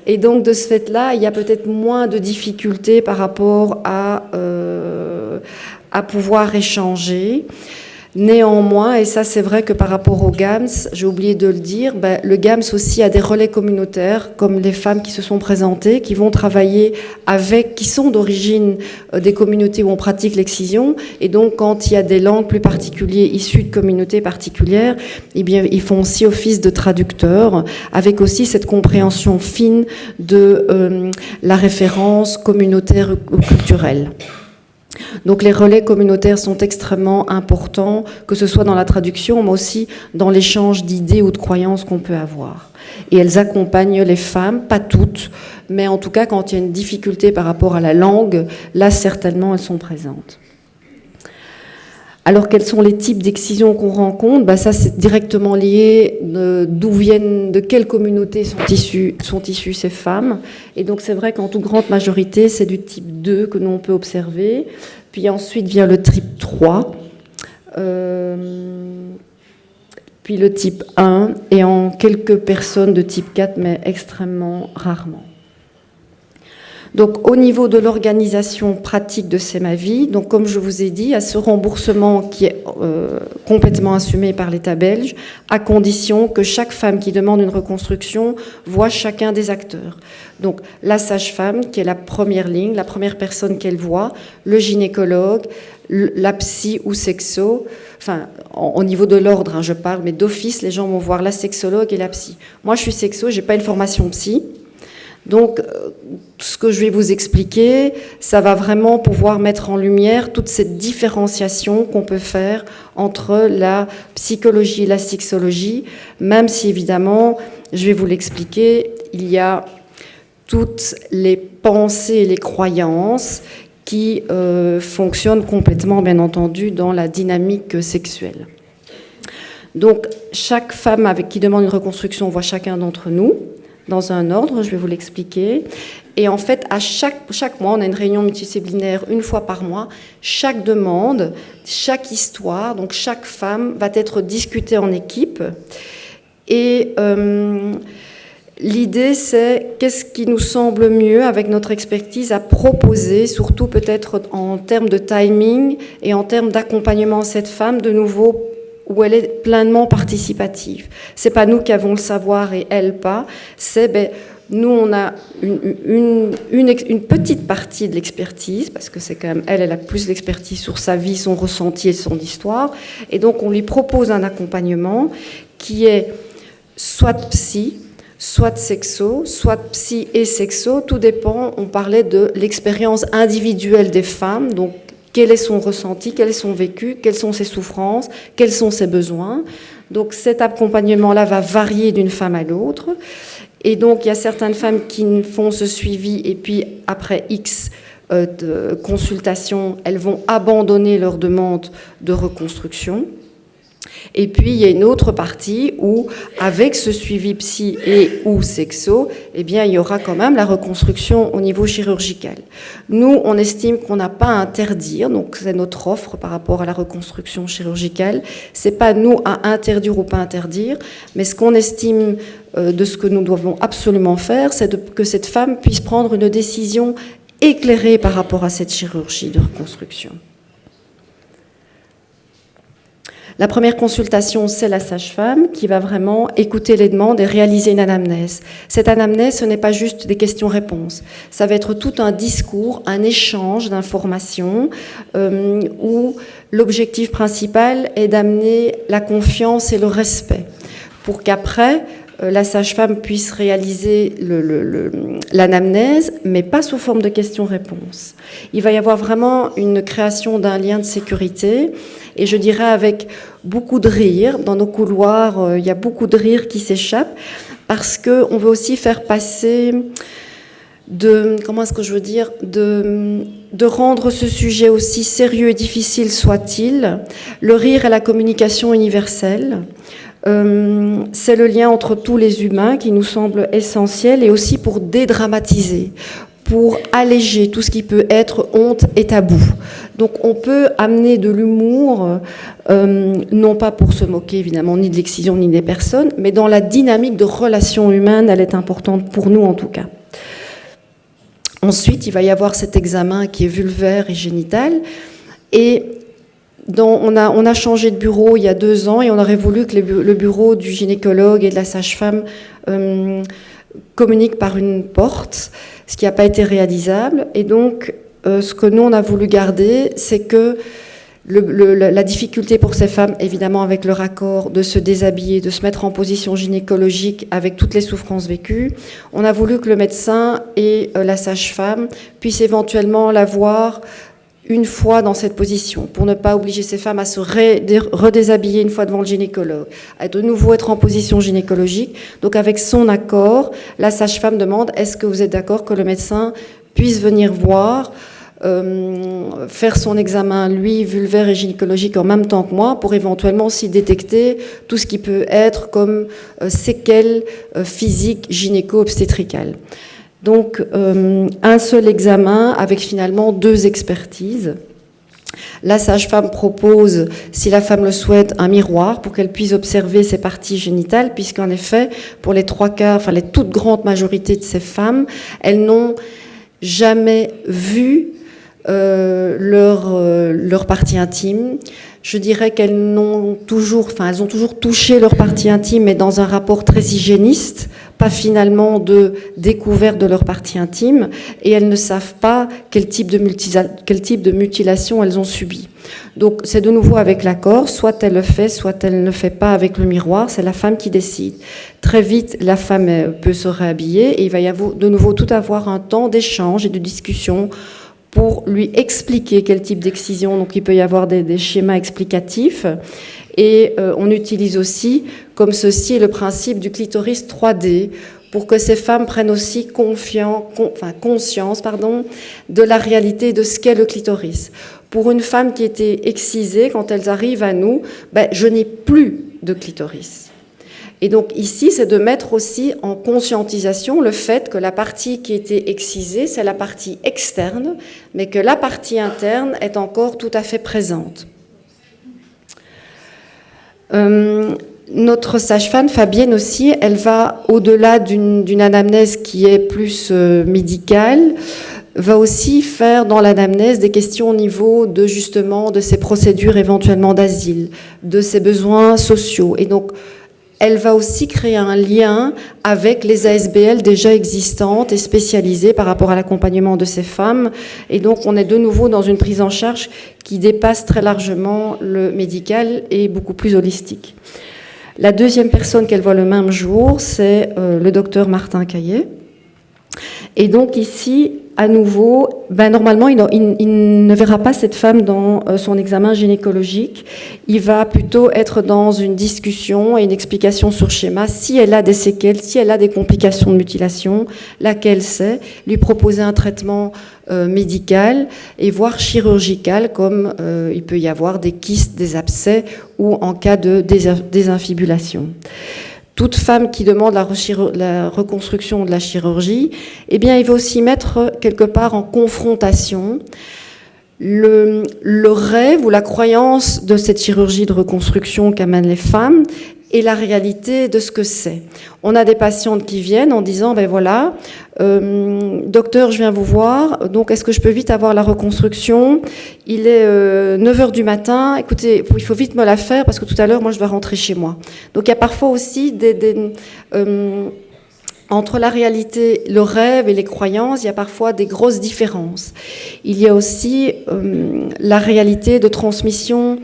Et donc de ce fait-là, il y a peut-être moins de difficultés par rapport à pouvoir échanger. Néanmoins, et ça c'est vrai que par rapport au GAMS, j'ai oublié de le dire, le GAMS aussi a des relais communautaires, comme les femmes qui se sont présentées, qui vont travailler qui sont d'origine des communautés où on pratique l'excision, et donc quand il y a des langues plus particulières issues de communautés particulières, eh bien ils font aussi office de traducteurs, avec aussi cette compréhension fine de la référence communautaire ou culturelle. Donc les relais communautaires sont extrêmement importants, que ce soit dans la traduction, mais aussi dans l'échange d'idées ou de croyances qu'on peut avoir. Et elles accompagnent les femmes, pas toutes, mais en tout cas quand il y a une difficulté par rapport à la langue, là certainement elles sont présentes. Alors, quels sont les types d'excisions qu'on rencontre? Ça, c'est directement lié de quelle communauté sont issues ces femmes. Et donc, c'est vrai qu'en toute grande majorité, c'est du type 2 que nous, on peut observer. Puis ensuite vient le type 3, puis le type 1, et en quelques personnes de type 4, mais extrêmement rarement. Donc, au niveau de l'organisation pratique de C'est ma vie, donc comme je vous ai dit, à ce remboursement qui est complètement assumé par l'État belge, à condition que chaque femme qui demande une reconstruction voit chacun des acteurs. Donc, la sage-femme, qui est la première ligne, la première personne qu'elle voit, le gynécologue, la psy ou sexo, enfin, au niveau de l'ordre, je parle, mais d'office, les gens vont voir la sexologue et la psy. Moi, je suis sexo, j'ai pas une formation psy. Donc, ce que je vais vous expliquer, ça va vraiment pouvoir mettre en lumière toute cette différenciation qu'on peut faire entre la psychologie et la sexologie, même si, évidemment, je vais vous l'expliquer, il y a toutes les pensées et les croyances qui fonctionnent complètement, bien entendu, dans la dynamique sexuelle. Donc, chaque femme qui demande une reconstruction voit chacun d'entre nous, dans un ordre, je vais vous l'expliquer. Et en fait, à chaque mois, on a une réunion multidisciplinaire une fois par mois. Chaque demande, chaque histoire, donc chaque femme va être discutée en équipe. Et l'idée, c'est qu'est-ce qui nous semble mieux avec notre expertise à proposer, surtout peut-être en termes de timing et en termes d'accompagnement à cette femme, de nouveau, où elle est pleinement participative. C'est pas nous qui avons le savoir et elle pas. C'est nous on a une petite partie de l'expertise parce que c'est quand même elle a plus l'expertise sur sa vie, son ressenti et son histoire. Et donc on lui propose un accompagnement qui est soit psy, soit sexo, soit psy et sexo. Tout dépend. On parlait de l'expérience individuelle des femmes, donc quel est son ressenti, quel est son vécu, quelles sont ses souffrances, quels sont ses besoins. Donc cet accompagnement-là va varier d'une femme à l'autre. Et donc il y a certaines femmes qui font ce suivi et puis après X de consultations, elles vont abandonner leur demande de reconstruction. Et puis, il y a une autre partie où, avec ce suivi psy et ou sexo, eh bien, il y aura quand même la reconstruction au niveau chirurgical. Nous, on estime qu'on n'a pas à interdire, donc c'est notre offre par rapport à la reconstruction chirurgicale. C'est pas nous à interdire ou pas interdire, mais ce qu'on estime de ce que nous devons absolument faire, c'est que cette femme puisse prendre une décision éclairée par rapport à cette chirurgie de reconstruction. La première consultation, c'est la sage-femme qui va vraiment écouter les demandes et réaliser une anamnèse. Cette anamnèse, ce n'est pas juste des questions-réponses. Ça va être tout un discours, un échange d'informations où l'objectif principal est d'amener la confiance et le respect pour qu'après, la sage-femme puisse réaliser l'anamnèse, mais pas sous forme de questions-réponses. Il va y avoir vraiment une création d'un lien de sécurité, et je dirais avec beaucoup de rire. Dans nos couloirs, il y a beaucoup de rire qui s'échappent, parce qu'on veut aussi faire passer de rendre ce sujet aussi sérieux et difficile soit-il, le rire et la communication universelle. C'est le lien entre tous les humains qui nous semble essentiel et aussi pour dédramatiser, pour alléger tout ce qui peut être honte et tabou. Donc on peut amener de l'humour, non pas pour se moquer évidemment ni de l'excision ni des personnes, mais dans la dynamique de relation humaine, elle est importante pour nous en tout cas. Ensuite, il va y avoir cet examen qui est vulvaire et génital et on a changé de bureau il y a 2 ans et on aurait voulu que le bureau du gynécologue et de la sage-femme communiquent par une porte, ce qui n'a pas été réalisable. Et donc, ce que nous, on a voulu garder, c'est que la difficulté pour ces femmes, évidemment avec leur accord, de se déshabiller, de se mettre en position gynécologique avec toutes les souffrances vécues, on a voulu que le médecin et la sage-femme puissent éventuellement la voir une fois dans cette position, pour ne pas obliger ces femmes à se redéshabiller une fois devant le gynécologue, à de nouveau être en position gynécologique. Donc avec son accord, la sage-femme demande « Est-ce que vous êtes d'accord que le médecin puisse venir voir, faire son examen, lui, vulvaire et gynécologique en même temps que moi, pour éventuellement aussi détecter tout ce qui peut être comme séquelles physiques gynéco-obstétricales ». Donc, un seul examen avec finalement 2 expertises. La sage-femme propose, si la femme le souhaite, un miroir pour qu'elle puisse observer ses parties génitales, puisqu'en effet, pour les 3 quarts, enfin les toute grande majorité de ces femmes, elles n'ont jamais vu leur partie intime. Je dirais qu'elles ont toujours touché leur partie intime, mais dans un rapport très hygiéniste, pas finalement de découverte de leur partie intime, et elles ne savent pas quel type de mutilation elles ont subi. Donc c'est de nouveau avec l'accord, soit elle le fait, soit elle ne le fait pas avec le miroir, c'est la femme qui décide. Très vite, la femme peut se réhabiller, et il va y avoir de nouveau tout avoir un temps d'échange et de discussion pour lui expliquer quel type d'excision. Donc il peut y avoir des schémas explicatifs. Et on utilise aussi, comme ceci, le principe du clitoris 3D pour que ces femmes prennent aussi conscience de la réalité de ce qu'est le clitoris. Pour une femme qui était excisée, quand elles arrivent à nous, je n'ai plus de clitoris. Et donc ici, c'est de mettre aussi en conscientisation le fait que la partie qui était excisée, c'est la partie externe, mais que la partie interne est encore tout à fait présente. Notre sage-femme, Fabienne aussi, elle va au-delà d'une anamnèse qui est plus médicale, va aussi faire dans l'anamnèse des questions au niveau de justement de ses procédures éventuellement d'asile, de ses besoins sociaux. Et donc, elle va aussi créer un lien avec les ASBL déjà existantes et spécialisées par rapport à l'accompagnement de ces femmes. Et donc, on est de nouveau dans une prise en charge qui dépasse très largement le médical et beaucoup plus holistique. La deuxième personne qu'elle voit le même jour, c'est le docteur Martin Caillet. Et donc ici, à nouveau, normalement, il ne verra pas cette femme dans son examen gynécologique. Il va plutôt être dans une discussion et une explication sur schéma. Si elle a des séquelles, si elle a des complications de mutilation, laquelle c'est, lui proposer un traitement médical et voire chirurgical, comme il peut y avoir des kystes, des abcès ou en cas de désinfibulation. Toute femme qui demande la reconstruction de la chirurgie, eh bien, il va aussi mettre quelque part en confrontation le rêve ou la croyance de cette chirurgie de reconstruction qu'amènent les femmes et la réalité de ce que c'est. On a des patientes qui viennent en disant, voilà, docteur, je viens vous voir, donc est-ce que je peux vite avoir la reconstruction? Il est 9h du matin, écoutez, il faut vite me la faire parce que tout à l'heure, moi, je dois rentrer chez moi. Donc il y a parfois aussi entre la réalité, le rêve et les croyances, il y a parfois des grosses différences. Il y a aussi la réalité de transmission.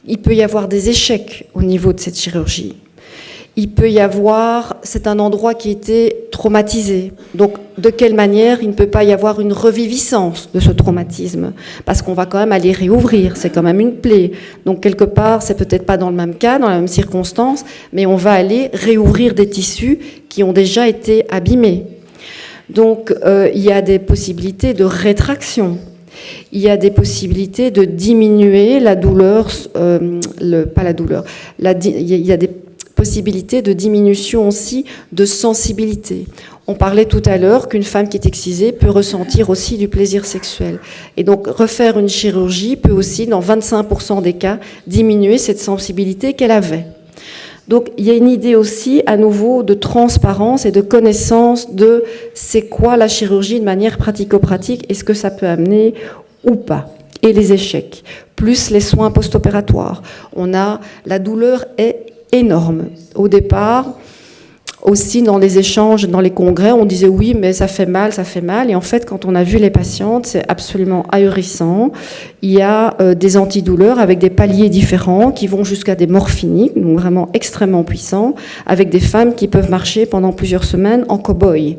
Il peut y avoir des échecs au niveau de cette chirurgie. Il peut y avoir, c'est un endroit qui était traumatisé. Donc, de quelle manière il ne peut pas y avoir une reviviscence de ce traumatisme? Parce qu'on va quand même aller réouvrir, c'est quand même une plaie. Donc, quelque part, c'est peut-être pas dans le même cas, dans la même circonstance, mais on va aller réouvrir des tissus qui ont déjà été abîmés. Donc, il y a des possibilités de rétraction. Il y a des possibilités de diminuer la douleur, il y a des possibilités de diminution aussi de sensibilité. On parlait tout à l'heure qu'une femme qui est excisée peut ressentir aussi du plaisir sexuel. Et donc, refaire une chirurgie peut aussi, dans 25% des cas, diminuer cette sensibilité qu'elle avait. Donc, il y a une idée aussi, à nouveau, de transparence et de connaissance de c'est quoi la chirurgie de manière pratico-pratique, est-ce que ça peut amener ou pas, et les échecs, plus les soins post-opératoires. La douleur est énorme. Au départ, aussi dans les échanges, dans les congrès, on disait oui, mais ça fait mal. Et en fait, quand on a vu les patientes, c'est absolument ahurissant. Il y a des antidouleurs avec des paliers différents qui vont jusqu'à des morphiniques, donc vraiment extrêmement puissants, avec des femmes qui peuvent marcher pendant plusieurs semaines en cow-boy,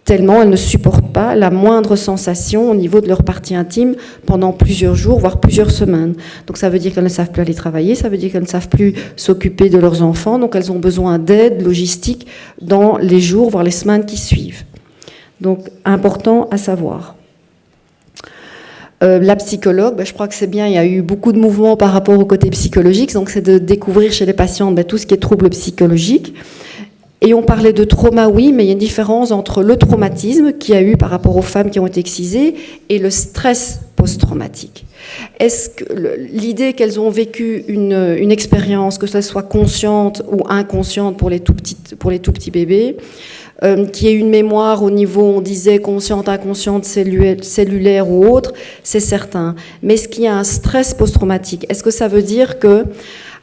tellement elles ne supportent pas la moindre sensation au niveau de leur partie intime pendant plusieurs jours, voire plusieurs semaines. Donc ça veut dire qu'elles ne savent plus aller travailler, ça veut dire qu'elles ne savent plus s'occuper de leurs enfants, donc elles ont besoin d'aide logistique dans les jours, voire les semaines qui suivent. Donc important à savoir. La psychologue, je crois que c'est bien, il y a eu beaucoup de mouvements par rapport au côté psychologique, donc c'est de découvrir chez les patientes tout ce qui est troubles psychologiques. Et on parlait de trauma, oui, mais il y a une différence entre le traumatisme qu'il y a eu par rapport aux femmes qui ont été excisées et le stress post-traumatique. Est-ce que l'idée qu'elles ont vécu une expérience, que ce soit consciente ou inconsciente pour les tout petits bébés, qui ait une mémoire au niveau, on disait, consciente, inconsciente, cellulaire ou autre, c'est certain. Mais est-ce qu'il y a un stress post-traumatique? Est-ce que ça veut dire que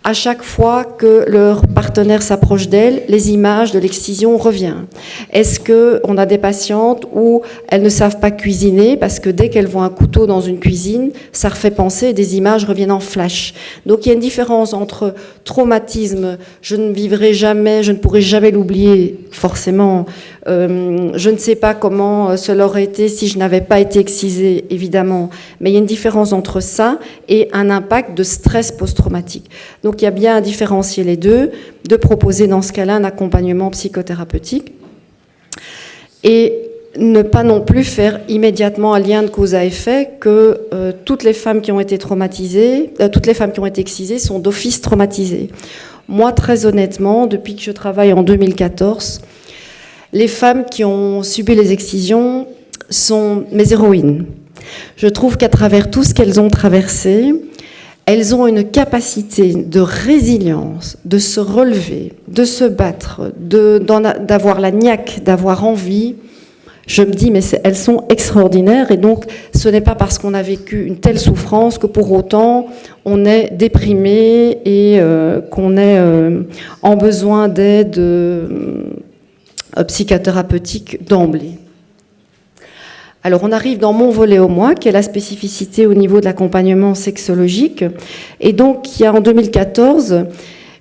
à chaque fois que leur partenaire s'approche d'elle, les images de l'excision reviennent? Est-ce qu'on a des patientes où elles ne savent pas cuisiner parce que dès qu'elles voient un couteau dans une cuisine, ça refait penser, des images reviennent en flash? Donc il y a une différence entre traumatisme, je ne vivrai jamais, je ne pourrai jamais l'oublier, forcément, je ne sais pas comment cela aurait été si je n'avais pas été excisée, évidemment, mais il y a une différence entre ça et un impact de stress post-traumatique. Donc il y a bien à différencier les deux, de proposer dans ce cas-là un accompagnement psychothérapeutique et ne pas non plus faire immédiatement un lien de cause à effet que toutes les femmes qui ont été traumatisées, toutes les femmes qui ont été excisées sont d'office traumatisées. Moi, très honnêtement, depuis que je travaille en 2014, les femmes qui ont subi les excisions sont mes héroïnes. Je trouve qu'à travers tout ce qu'elles ont traversé, elles ont une capacité de résilience, de se relever, de se battre, d'avoir la niaque, d'avoir envie. Je me dis, mais elles sont extraordinaires, et donc ce n'est pas parce qu'on a vécu une telle souffrance que pour autant on est déprimé et qu'on est en besoin d'aide psychothérapeutique d'emblée. Alors on arrive dans mon volet au moi, qui est la spécificité au niveau de l'accompagnement sexologique. Et donc en 2014,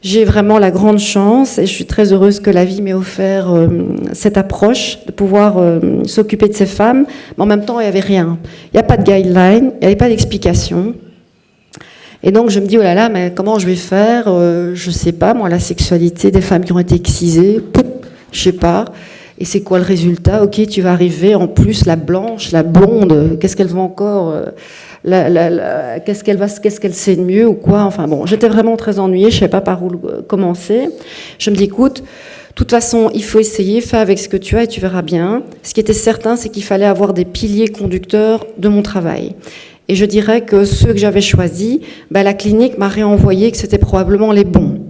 j'ai vraiment la grande chance, et je suis très heureuse que la vie m'ait offert cette approche, de pouvoir s'occuper de ces femmes, mais en même temps il n'y avait rien. Il n'y a pas de guideline, il n'y avait pas d'explication. Et donc je me dis, oh là là, mais comment je vais faire? Je ne sais pas, moi, la sexualité des femmes qui ont été excisées, je ne sais pas. Et c'est quoi le résultat? Ok, tu vas arriver, en plus, la blanche, la blonde, qu'est-ce qu'elle va encore qu'est-ce qu'elle sait de mieux ou quoi? Enfin bon, j'étais vraiment très ennuyée, je ne savais pas par où commencer. Je me dis, écoute, de toute façon, il faut essayer, fais avec ce que tu as et tu verras bien. Ce qui était certain, c'est qu'il fallait avoir des piliers conducteurs de mon travail. Et je dirais que ceux que j'avais choisis, la clinique m'a réenvoyé que c'était probablement les bons.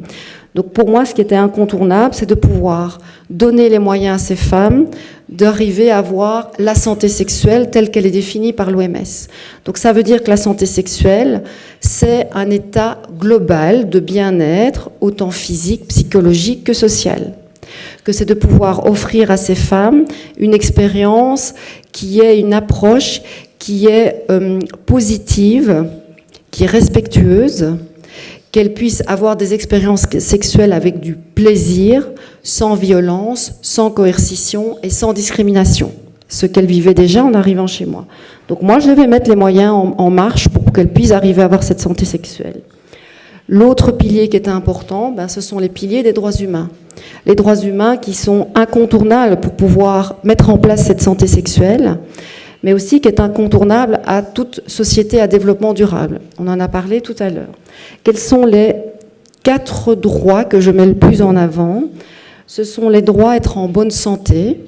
Donc pour moi, ce qui était incontournable, c'est de pouvoir donner les moyens à ces femmes d'arriver à avoir la santé sexuelle telle qu'elle est définie par l'OMS. Donc ça veut dire que la santé sexuelle, c'est un état global de bien-être, autant physique, psychologique que social. Que c'est de pouvoir offrir à ces femmes une expérience qui est une approche qui est positive, qui est respectueuse, qu'elles puissent avoir des expériences sexuelles avec du plaisir, sans violence, sans coercition et sans discrimination. Ce qu'elles vivaient déjà en arrivant chez moi. Donc moi, je devais mettre les moyens en marche pour qu'elles puissent arriver à avoir cette santé sexuelle. L'autre pilier qui était important, ce sont les piliers des droits humains. Les droits humains qui sont incontournables pour pouvoir mettre en place cette santé sexuelle, mais aussi qui est incontournable à toute société à développement durable. On en a parlé tout à l'heure. Quels sont les 4 droits que je mets le plus en avant? Ce sont les droits à être en bonne santé,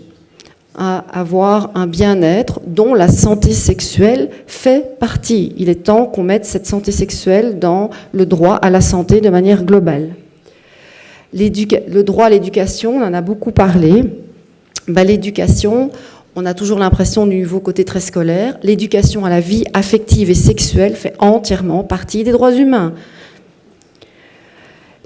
à avoir un bien-être dont la santé sexuelle fait partie. Il est temps qu'on mette cette santé sexuelle dans le droit à la santé de manière globale. Le droit à l'éducation, on en a beaucoup parlé. L'éducation, on a toujours l'impression du nouveau côté très scolaire. L'éducation à la vie affective et sexuelle fait entièrement partie des droits humains.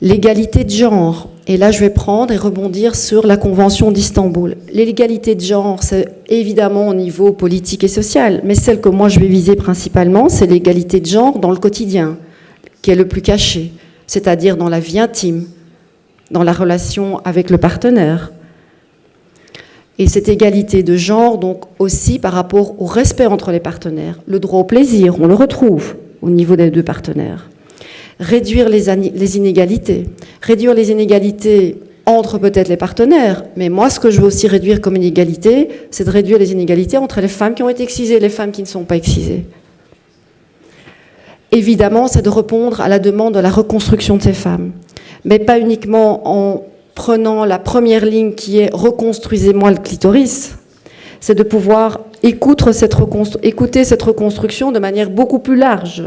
L'égalité de genre. Et là, je vais prendre et rebondir sur la Convention d'Istanbul. L'égalité de genre, c'est évidemment au niveau politique et social, mais celle que moi je vais viser principalement, c'est l'égalité de genre dans le quotidien, qui est le plus caché, c'est-à-dire dans la vie intime, dans la relation avec le partenaire. Et cette égalité de genre, donc aussi par rapport au respect entre les partenaires. Le droit au plaisir, on le retrouve au niveau des 2 partenaires. Réduire les inégalités. Réduire les inégalités entre peut-être les partenaires, mais moi, ce que je veux aussi réduire comme inégalité, c'est de réduire les inégalités entre les femmes qui ont été excisées et les femmes qui ne sont pas excisées. Évidemment, c'est de répondre à la demande de la reconstruction de ces femmes, mais pas uniquement en prenant la première ligne qui est « reconstruisez-moi le clitoris », c'est de pouvoir écouter cette reconstruction de manière beaucoup plus large.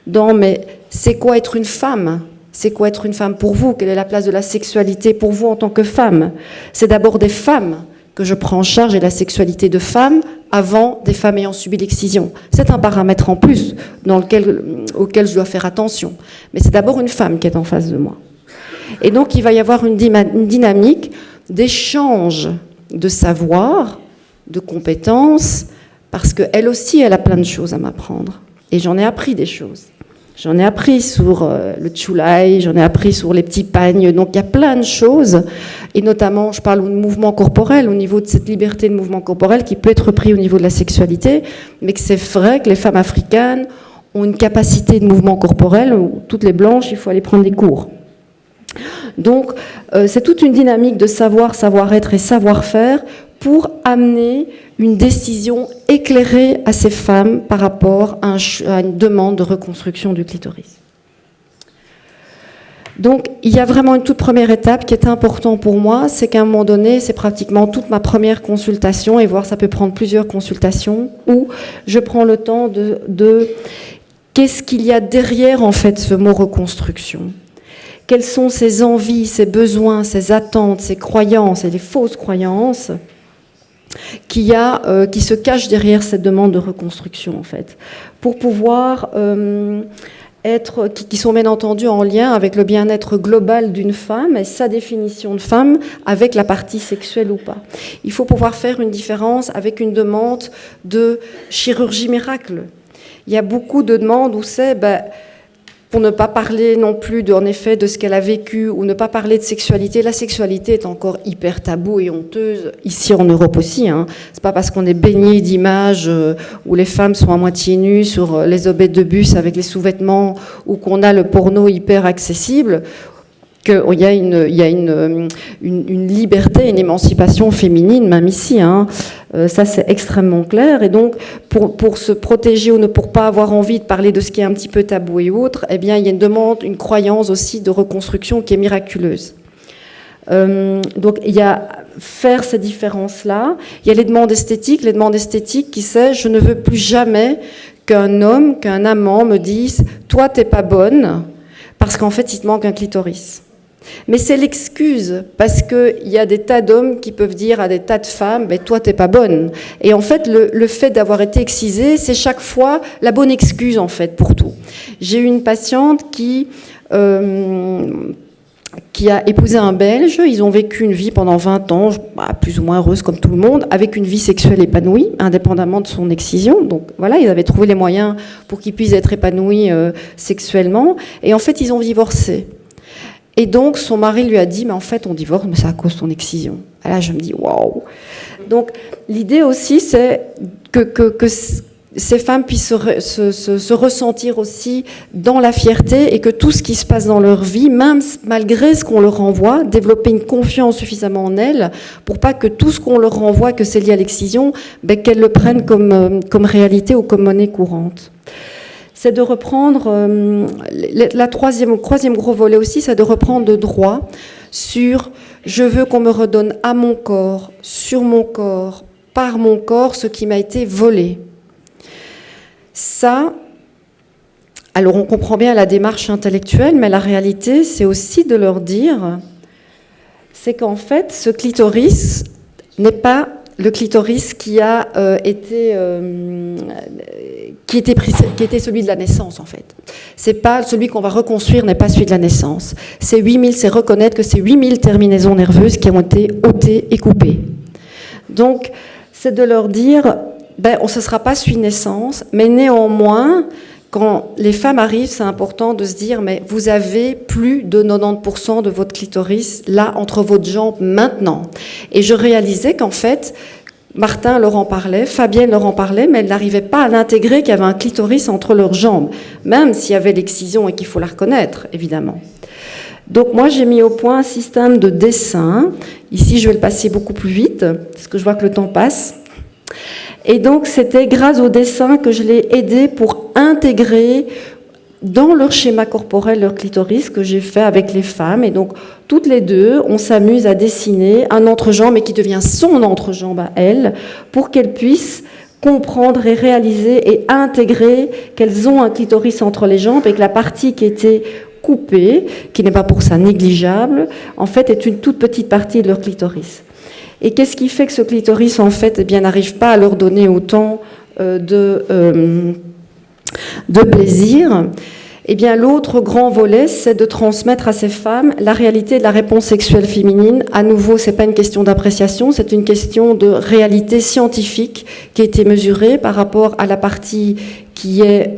Mais c'est quoi être une femme ? C'est quoi être une femme pour vous ? Quelle est la place de la sexualité pour vous en tant que femme ? C'est d'abord des femmes que je prends en charge et la sexualité de femmes avant des femmes ayant subi l'excision. C'est un paramètre en plus auquel je dois faire attention. Mais c'est d'abord une femme qui est en face de moi. Et donc il va y avoir une dynamique d'échange de savoir, de compétences, parce qu'elle aussi, elle a plein de choses à m'apprendre. Et j'en ai appris des choses. J'en ai appris sur le tchoulaï, j'en ai appris sur les petits pagnes. Donc il y a plein de choses. Et notamment, je parle de mouvement corporel, au niveau de cette liberté de mouvement corporel qui peut être pris au niveau de la sexualité, mais que c'est vrai que les femmes africaines ont une capacité de mouvement corporel où toutes les blanches, il faut aller prendre des cours. Donc c'est toute une dynamique de savoir, savoir-être et savoir-faire pour amener une décision éclairée à ces femmes par rapport à une demande de reconstruction du clitoris. Donc, il y a vraiment une toute première étape qui est importante pour moi, c'est qu'à un moment donné, c'est pratiquement toute ma première consultation, et voir ça peut prendre plusieurs consultations, où je prends le temps de qu'est-ce qu'il y a derrière, en fait, ce mot reconstruction ? Quelles sont ses envies, ses besoins, ses attentes, ses croyances et les fausses croyances qui se cachent derrière cette demande de reconstruction, en fait, pour pouvoir qui sont bien entendu en lien avec le bien-être global d'une femme et sa définition de femme avec la partie sexuelle ou pas. Il faut pouvoir faire une différence avec une demande de chirurgie miracle. Il y a beaucoup de demandes où c'est... pour ne pas parler non plus en effet de ce qu'elle a vécu ou ne pas parler de sexualité. La sexualité est encore hyper taboue et honteuse, ici en Europe aussi. C'est pas parce qu'on est baigné d'images où les femmes sont à moitié nues sur les obèdes de bus avec les sous-vêtements ou qu'on a le porno hyper accessible qu'il y a une liberté, une émancipation féminine, même ici. Ça, c'est extrêmement clair. Et donc, pour se protéger ou pour pas avoir envie de parler de ce qui est un petit peu tabou et autre, eh bien, il y a une demande, une croyance aussi de reconstruction qui est miraculeuse. Donc, il y a faire ces différences-là. Il y a les demandes esthétiques qui c'est « je ne veux plus jamais qu'un homme, qu'un amant me dise « toi, t'es pas bonne » parce qu'en fait, il te manque un clitoris. Mais c'est l'excuse, parce qu'il y a des tas d'hommes qui peuvent dire à des tas de femmes « toi, t'es pas bonne ». Et en fait, le fait d'avoir été excisée, c'est chaque fois la bonne excuse, en fait, pour tout. J'ai eu une patiente qui a épousé un Belge. Ils ont vécu une vie pendant 20 ans, plus ou moins heureuse comme tout le monde, avec une vie sexuelle épanouie, indépendamment de son excision. Donc voilà, ils avaient trouvé les moyens pour qu'ils puissent être épanouis sexuellement. Et en fait, ils ont divorcé. Et donc, son mari lui a dit, mais en fait, on divorce, mais c'est à cause de ton excision. Et là, je me dis, waouh. Donc, l'idée aussi, c'est que ces femmes puissent se ressentir aussi dans la fierté et que tout ce qui se passe dans leur vie, même malgré ce qu'on leur renvoie, développer une confiance suffisamment en elles pour pas que tout ce qu'on leur renvoie, que c'est lié à l'excision, qu'elles le prennent comme réalité ou comme monnaie courante. C'est de reprendre, le troisième gros volet aussi, c'est de reprendre le droit sur « je veux qu'on me redonne à mon corps, sur mon corps, par mon corps, ce qui m'a été volé ». Ça, alors on comprend bien la démarche intellectuelle, mais la réalité, c'est aussi de leur dire, c'est qu'en fait, ce clitoris n'est pas le clitoris qui était celui de la naissance, en fait. C'est pas celui qu'on va reconstruire, n'est pas celui de la naissance. C'est reconnaître que c'est 8000 terminaisons nerveuses qui ont été ôtées et coupées. Donc, c'est de leur dire, on ne sera pas celui de naissance, mais néanmoins, quand les femmes arrivent, c'est important de se dire, mais vous avez plus de 90% de votre clitoris là, entre votre jambe, maintenant. Et je réalisais qu'en fait, Martin leur en parlait, Fabienne leur en parlait, mais elle n'arrivait pas à l'intégrer qu'il y avait un clitoris entre leurs jambes, même s'il y avait l'excision et qu'il faut la reconnaître, évidemment. Donc moi, j'ai mis au point un système de dessin. Ici, je vais le passer beaucoup plus vite, parce que je vois que le temps passe. Et donc, c'était grâce au dessin que je l'ai aidé pour intégrer dans leur schéma corporel, leur clitoris, que j'ai fait avec les femmes. Et donc, toutes les deux, on s'amuse à dessiner un entrejambe, mais qui devient son entrejambe à elle, pour qu'elles puissent comprendre et réaliser et intégrer qu'elles ont un clitoris entre les jambes et que la partie qui était coupée, qui n'est pas pour ça négligeable, en fait, est une toute petite partie de leur clitoris. Et qu'est-ce qui fait que ce clitoris, en fait, eh bien, n'arrive pas à leur donner autant de plaisir? Eh bien, l'autre grand volet, c'est de transmettre à ces femmes la réalité de la réponse sexuelle féminine. À nouveau, c'est pas une question d'appréciation, c'est une question de réalité scientifique qui a été mesurée par rapport à la partie qui est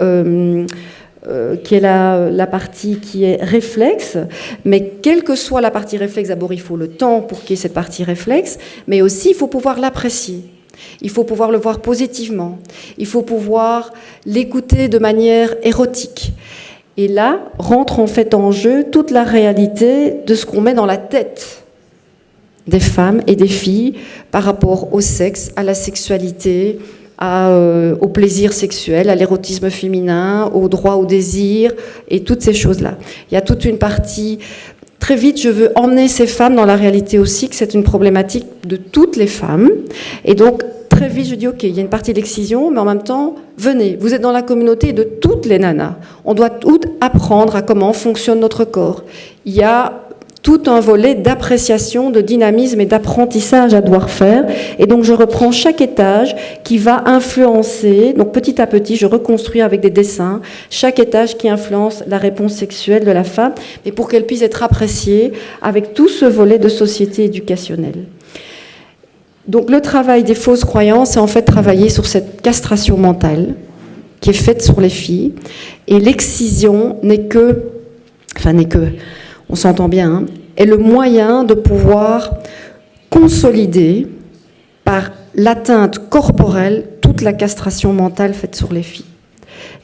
la partie qui est réflexe, mais quelle que soit la partie réflexe, d'abord il faut le temps pour qu'il y ait cette partie réflexe, mais aussi il faut pouvoir l'apprécier. Il faut pouvoir le voir positivement. Il faut pouvoir l'écouter de manière érotique. Et là, rentre en fait en jeu toute la réalité de ce qu'on met dans la tête des femmes et des filles par rapport au sexe, à la sexualité, au plaisir sexuel, à l'érotisme féminin, au droit au désir et toutes ces choses-là. Il y a toute une partie... Très vite, je veux emmener ces femmes dans la réalité aussi, que c'est une problématique de toutes les femmes. Et donc, très vite, je dis, OK, il y a une partie d'excision, mais en même temps, venez, vous êtes dans la communauté de toutes les nanas. On doit toutes apprendre à comment fonctionne notre corps. Il y a tout un volet d'appréciation, de dynamisme et d'apprentissage à devoir faire. Et donc, je reprends chaque étage qui va influencer. Donc, petit à petit, je reconstruis avec des dessins chaque étage qui influence la réponse sexuelle de la femme, mais pour qu'elle puisse être appréciée avec tout ce volet de société éducationnelle. Donc, le travail des fausses croyances, c'est en fait travailler sur cette castration mentale qui est faite sur les filles. Et l'excision on s'entend bien, hein, est le moyen de pouvoir consolider par l'atteinte corporelle toute la castration mentale faite sur les filles.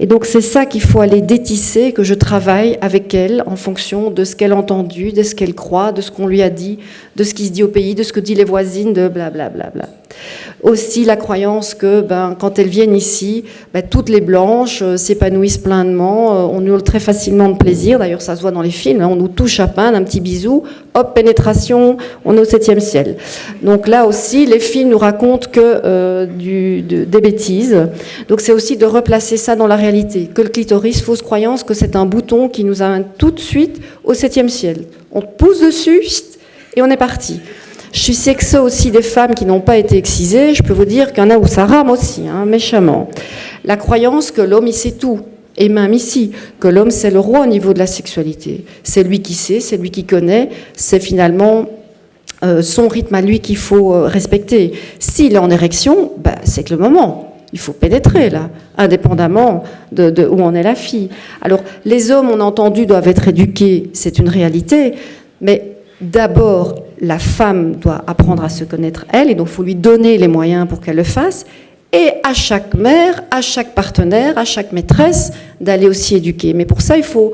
Et donc c'est ça qu'il faut aller détisser, que je travaille avec elle en fonction de ce qu'elle a entendu, de ce qu'elle croit, de ce qu'on lui a dit, de ce qui se dit au pays, de ce que disent les voisines, de blablabla. Aussi la croyance que quand elles viennent ici, toutes les blanches s'épanouissent pleinement, on hurle très facilement de plaisir, d'ailleurs ça se voit dans les films, on nous touche à peine, un petit bisou, hop, pénétration, on est au 7e ciel. Donc là aussi, les films nous racontent que des bêtises. Donc c'est aussi de replacer ça dans la réalité, que le clitoris, fausse croyance que c'est un bouton qui nous amène tout de suite au 7e ciel. On pousse dessus et on est parti. Je suis sexo aussi des femmes qui n'ont pas été excisées. Je peux vous dire qu'il y en a où ça rame aussi, méchamment. La croyance que l'homme, il sait tout. Et même ici, que l'homme, c'est le roi au niveau de la sexualité. C'est lui qui sait, c'est lui qui connaît. C'est finalement son rythme à lui qu'il faut respecter. S'il est en érection, c'est que le moment. Il faut pénétrer, là, indépendamment de où en est la fille. Alors, les hommes, on a entendu, doivent être éduqués. C'est une réalité. Mais d'abord, la femme doit apprendre à se connaître elle, et donc il faut lui donner les moyens pour qu'elle le fasse, et à chaque mère, à chaque partenaire, à chaque maîtresse, d'aller aussi éduquer. Mais pour ça, il faut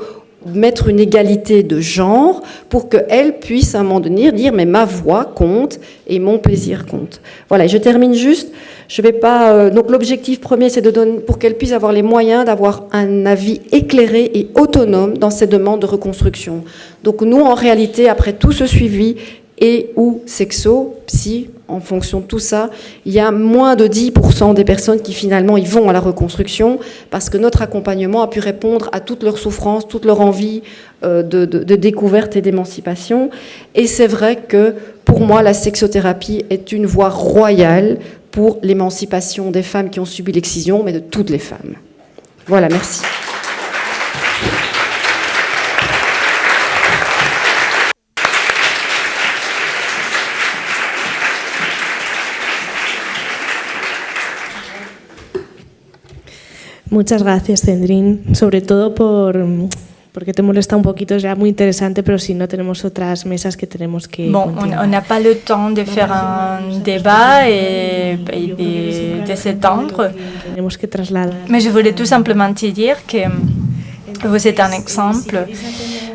mettre une égalité de genre pour qu'elle puisse à un moment donné dire « mais ma voix compte et mon plaisir compte ». Voilà, et je termine juste, je vais pas... donc l'objectif premier, c'est de donner, pour qu'elle puisse avoir les moyens d'avoir un avis éclairé et autonome dans ses demandes de reconstruction. Donc nous, en réalité, après tout ce suivi, et ou sexo, psy, en fonction de tout ça, il y a moins de 10% des personnes qui finalement y vont à la reconstruction parce que notre accompagnement a pu répondre à toutes leurs souffrances, toutes leurs envies de découverte et d'émancipation. Et c'est vrai que pour moi, la sexothérapie est une voie royale pour l'émancipation des femmes qui ont subi l'excision, mais de toutes les femmes. Voilà, merci. Muchas gracias, Sandrine, sobre todo porque te molesta un poquito, es ya muy interesante, pero si no tenemos otras mesas que tenemos que... Bon, on n'a pas le temps de faire un débat et de s'étendre, Tenemos que trasladar. mais je voulais tout simplement te dire que vous êtes un exemple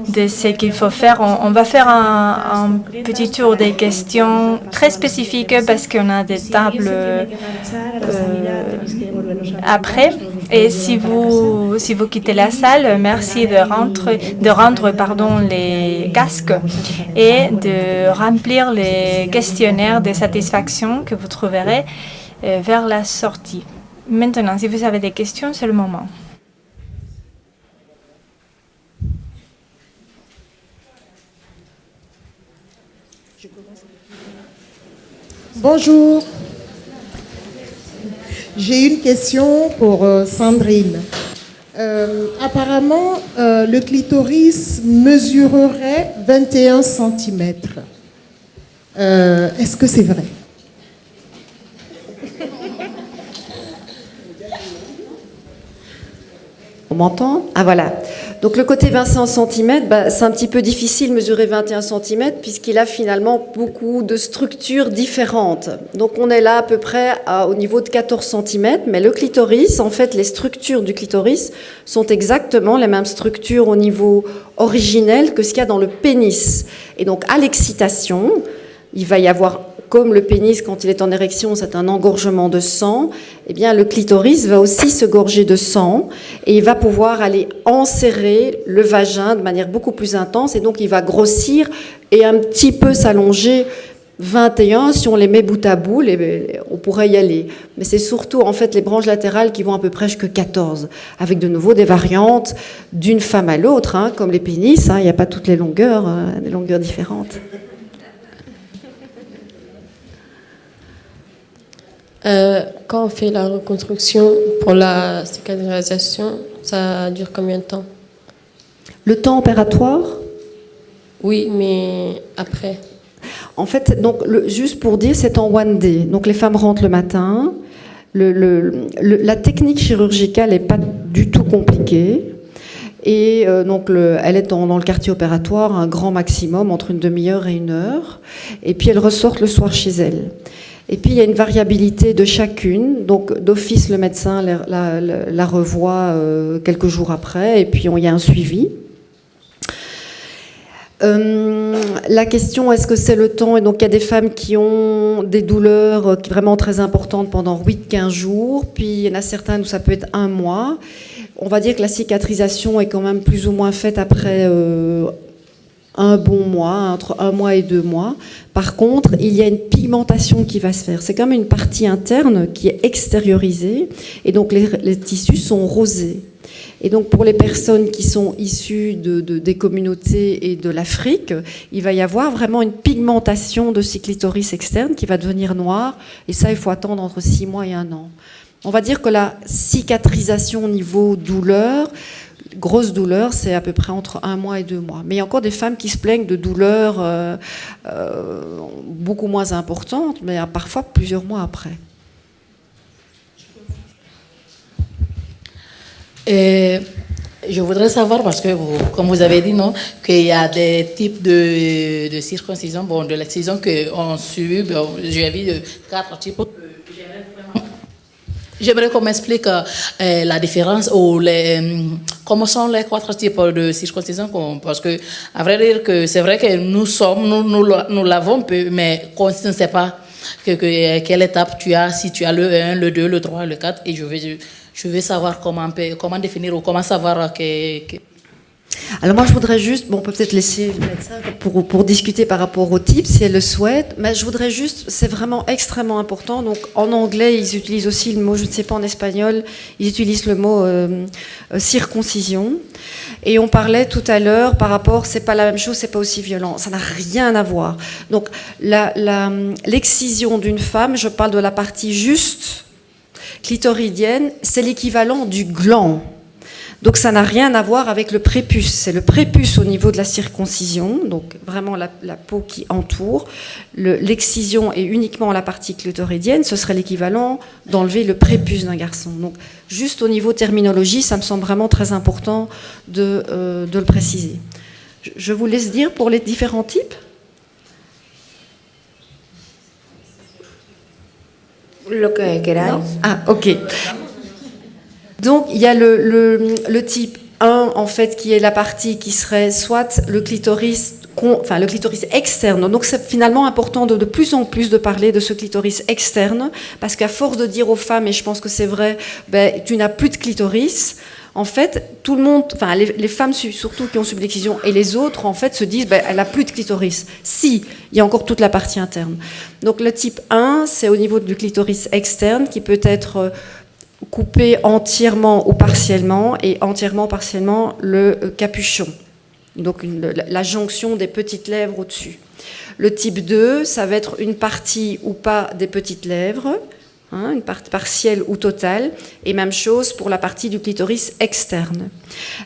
de ce qu'il faut faire. On va faire un petit tour des questions très spécifiques parce qu'on a des tables après. Et si vous quittez la salle, merci de rendre les casques et de remplir les questionnaires de satisfaction que vous trouverez vers la sortie. Maintenant, si vous avez des questions, c'est le moment. Bonjour. J'ai une question pour Sandrine. Apparemment, le clitoris mesurerait 21 cm. Est-ce que c'est vrai? On m'entend? Ah voilà. Donc le côté 25 cm, c'est un petit peu difficile de mesurer 21 cm puisqu'il a finalement beaucoup de structures différentes. Donc on est là à peu près au niveau de 14 cm, mais le clitoris, en fait, les structures du clitoris sont exactement les mêmes structures au niveau originel que ce qu'il y a dans le pénis. Et donc à l'excitation, il va y avoir, comme le pénis, quand il est en érection, c'est un engorgement de sang, eh bien, le clitoris va aussi se gorger de sang et il va pouvoir aller enserrer le vagin de manière beaucoup plus intense et donc il va grossir et un petit peu s'allonger. 21, si on les met bout à bout, on pourrait y aller. Mais c'est surtout, en fait, les branches latérales qui vont à peu près jusqu'à 14, avec de nouveau des variantes d'une femme à l'autre, hein, comme les pénis, hein, il n'y a pas toutes les longueurs, des longueurs différentes. Quand on fait la reconstruction pour la cicatrisation, ça dure combien de temps? Le temps opératoire? Oui, mais après. En fait, donc, juste pour dire, c'est en one day. Donc les femmes rentrent le matin. La technique chirurgicale n'est pas du tout compliquée. Et donc elle est dans le quartier opératoire, un grand maximum, entre une demi-heure et 1 heure. Et puis elle ressort le soir chez elle. Et puis il y a une variabilité de chacune. Donc d'office, le médecin la revoit quelques jours après. Et puis il y a un suivi. La question, est-ce que c'est le temps? Et donc, il y a des femmes qui ont des douleurs vraiment très importantes pendant 8-15 jours, puis il y en a certaines où ça peut être 1 mois. On va dire que la cicatrisation est quand même plus ou moins faite après un bon mois, entre 1 mois et 2 mois. Par contre, il y a une pigmentation qui va se faire. C'est quand même une partie interne qui est extériorisée, et donc les tissus sont rosés. Et donc pour les personnes qui sont issues des communautés et de l'Afrique, il va y avoir vraiment une pigmentation de ce clitoris externe qui va devenir noir. Et ça, il faut attendre entre 6 mois et 1 an. On va dire que la cicatrisation au niveau douleur, grosse douleur, c'est à peu près entre 1 mois et 2 mois. Mais il y a encore des femmes qui se plaignent de douleurs beaucoup moins importantes, mais parfois plusieurs mois après. Je voudrais savoir, parce que, comme vous avez dit, non, qu'il y a des types de circoncision, bon, de l'excision qu'on subit. Bon, j'ai vu 4 types. J'aimerais qu'on m'explique la différence ou comment sont les 4 types de circoncision. Parce que, à vrai dire, que c'est vrai que nous l'avons peu, mais qu'on ne sait pas quelle étape tu as, si tu as le 1, le 2, le 3, le 4, et je veux savoir comment définir ou comment savoir que... Alors moi, je voudrais juste, on peut peut-être laisser le médecin pour discuter par rapport au type, si elle le souhaite, mais je voudrais juste, c'est vraiment extrêmement important. Donc en anglais, ils utilisent aussi le mot, je ne sais pas en espagnol, ils utilisent le mot circoncision. Et on parlait tout à l'heure par rapport, c'est pas la même chose, c'est pas aussi violent, ça n'a rien à voir. Donc l'excision d'une femme, je parle de la partie juste clitoridienne, c'est l'équivalent du gland. Donc ça n'a rien à voir avec le prépuce. C'est le prépuce au niveau de la circoncision, donc vraiment la peau qui entoure. L'excision est uniquement la partie clitoridienne, ce serait l'équivalent d'enlever le prépuce d'un garçon. Donc juste au niveau terminologie, ça me semble vraiment très important de le préciser. Je vous laisse dire pour les différents types. Lo que queráis. Ah, ok. Donc, il y a le type 1, en fait, qui est la partie qui serait soit le clitoris le clitoris externe. Donc c'est finalement important de plus en plus de parler de ce clitoris externe, parce qu'à force de dire aux femmes, et je pense que c'est vrai, tu n'as plus de clitoris, en fait, tout le monde, enfin les femmes surtout qui ont subi l'excision et les autres, en fait, se disent, elle n'a plus de clitoris. Si, il y a encore toute la partie interne. Donc le type 1, c'est au niveau du clitoris externe qui peut être coupé entièrement ou partiellement, et entièrement, partiellement, le capuchon. Donc la jonction des petites lèvres au-dessus. Le type 2, ça va être une partie ou pas des petites lèvres, une partie partielle ou totale, et même chose pour la partie du clitoris externe.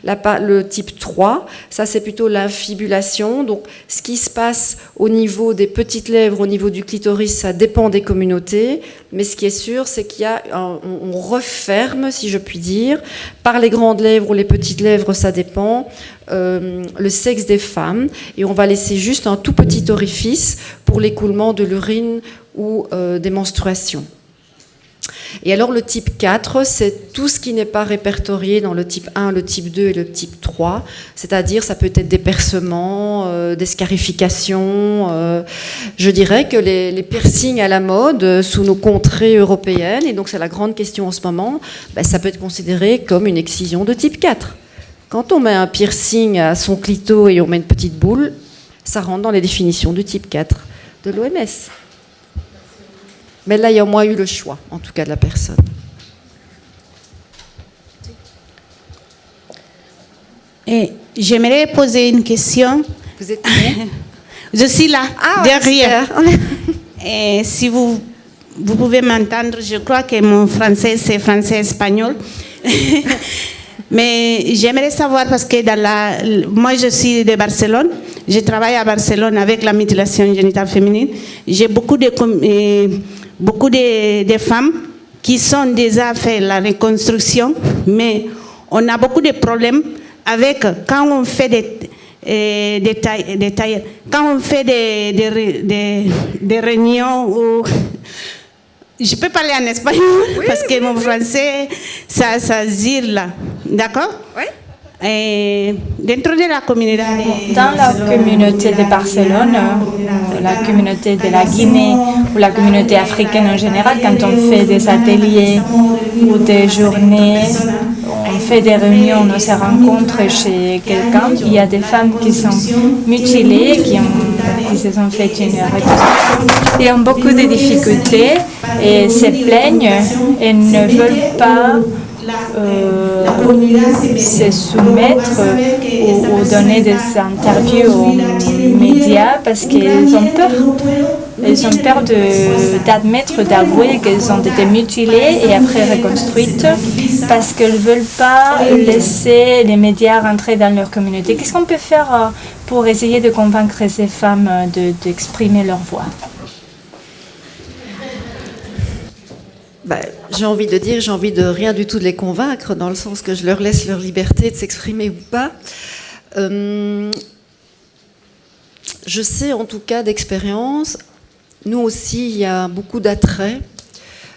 Le type 3, ça c'est plutôt l'infibulation, donc ce qui se passe au niveau des petites lèvres, au niveau du clitoris, ça dépend des communautés, mais ce qui est sûr, c'est on referme, si je puis dire, par les grandes lèvres ou les petites lèvres, ça dépend, le sexe des femmes, et on va laisser juste un tout petit orifice pour l'écoulement de l'urine ou des menstruations. Et alors le type 4, c'est tout ce qui n'est pas répertorié dans le type 1, le type 2 et le type 3, c'est-à-dire ça peut être des percements, des scarifications. Je dirais que les piercings à la mode sous nos contrées européennes, et donc c'est la grande question en ce moment, ça peut être considéré comme une excision de type 4. Quand on met un piercing à son clito et on met une petite boule, ça rentre dans les définitions du type 4 de l'OMS. Mais là, il y a au moins eu le choix, en tout cas, de la personne. Et j'aimerais poser une question. Vous êtes où? Je suis là, derrière. Et si vous pouvez m'entendre, je crois que mon français, c'est français-espagnol. Mais j'aimerais savoir, parce que moi, je suis de Barcelone. Je travaille à Barcelone avec la mutilation génitale féminine. J'ai beaucoup de femmes qui sont déjà fait la reconstruction, mais on a beaucoup de problèmes avec quand on fait quand on fait des réunions où je peux parler en espagnol, oui, parce que mon français ça gire là, d'accord? Oui. Et dentro de la communauté, dans la communauté de Barcelone, la communauté de la Guinée ou la communauté africaine en général, quand on fait des ateliers ou des journées, on fait des réunions, on se rencontre chez quelqu'un, il y a des femmes qui sont mutilées, qui se sont fait une reconstruction et ont beaucoup de difficultés et se plaignent et ne veulent pas se soumettre ou donner des interviews aux médias parce qu'ils ont peur. Ils ont peur d'admettre, d'avouer qu'ils ont été mutilés et après reconstruites parce qu'ils ne veulent pas laisser les médias rentrer dans leur communauté. Qu'est-ce qu'on peut faire pour essayer de convaincre ces femmes d'exprimer leur voix? J'ai envie de rien du tout de les convaincre, dans le sens que je leur laisse leur liberté de s'exprimer ou pas. Je sais en tout cas d'expérience, nous aussi, il y a beaucoup d'attrait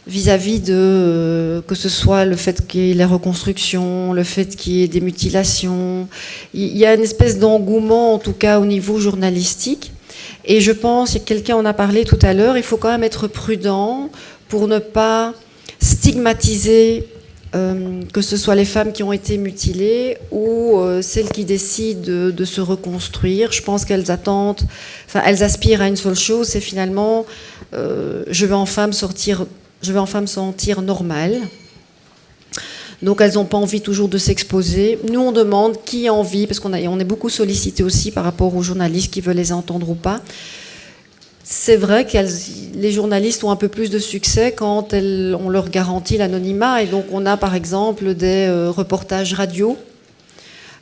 vis-à-vis de, que ce soit le fait qu'il y ait les reconstructions, le fait qu'il y ait des mutilations. Il y a une espèce d'engouement, en tout cas au niveau journalistique. Et je pense, quelqu'un en a parlé tout à l'heure, il faut quand même être prudent pour ne pas stigmatiser que ce soit les femmes qui ont été mutilées ou celles qui décident de se reconstruire. Je pense qu'elles elles aspirent à une seule chose, c'est finalement je vais enfin me sentir normale. Donc elles n'ont pas envie toujours de s'exposer. Nous on demande qui a envie, parce on est beaucoup sollicité aussi par rapport aux journalistes qui veulent les entendre ou pas. C'est vrai que les journalistes ont un peu plus de succès quand on leur garantit l'anonymat. Et donc on a par exemple des reportages radio,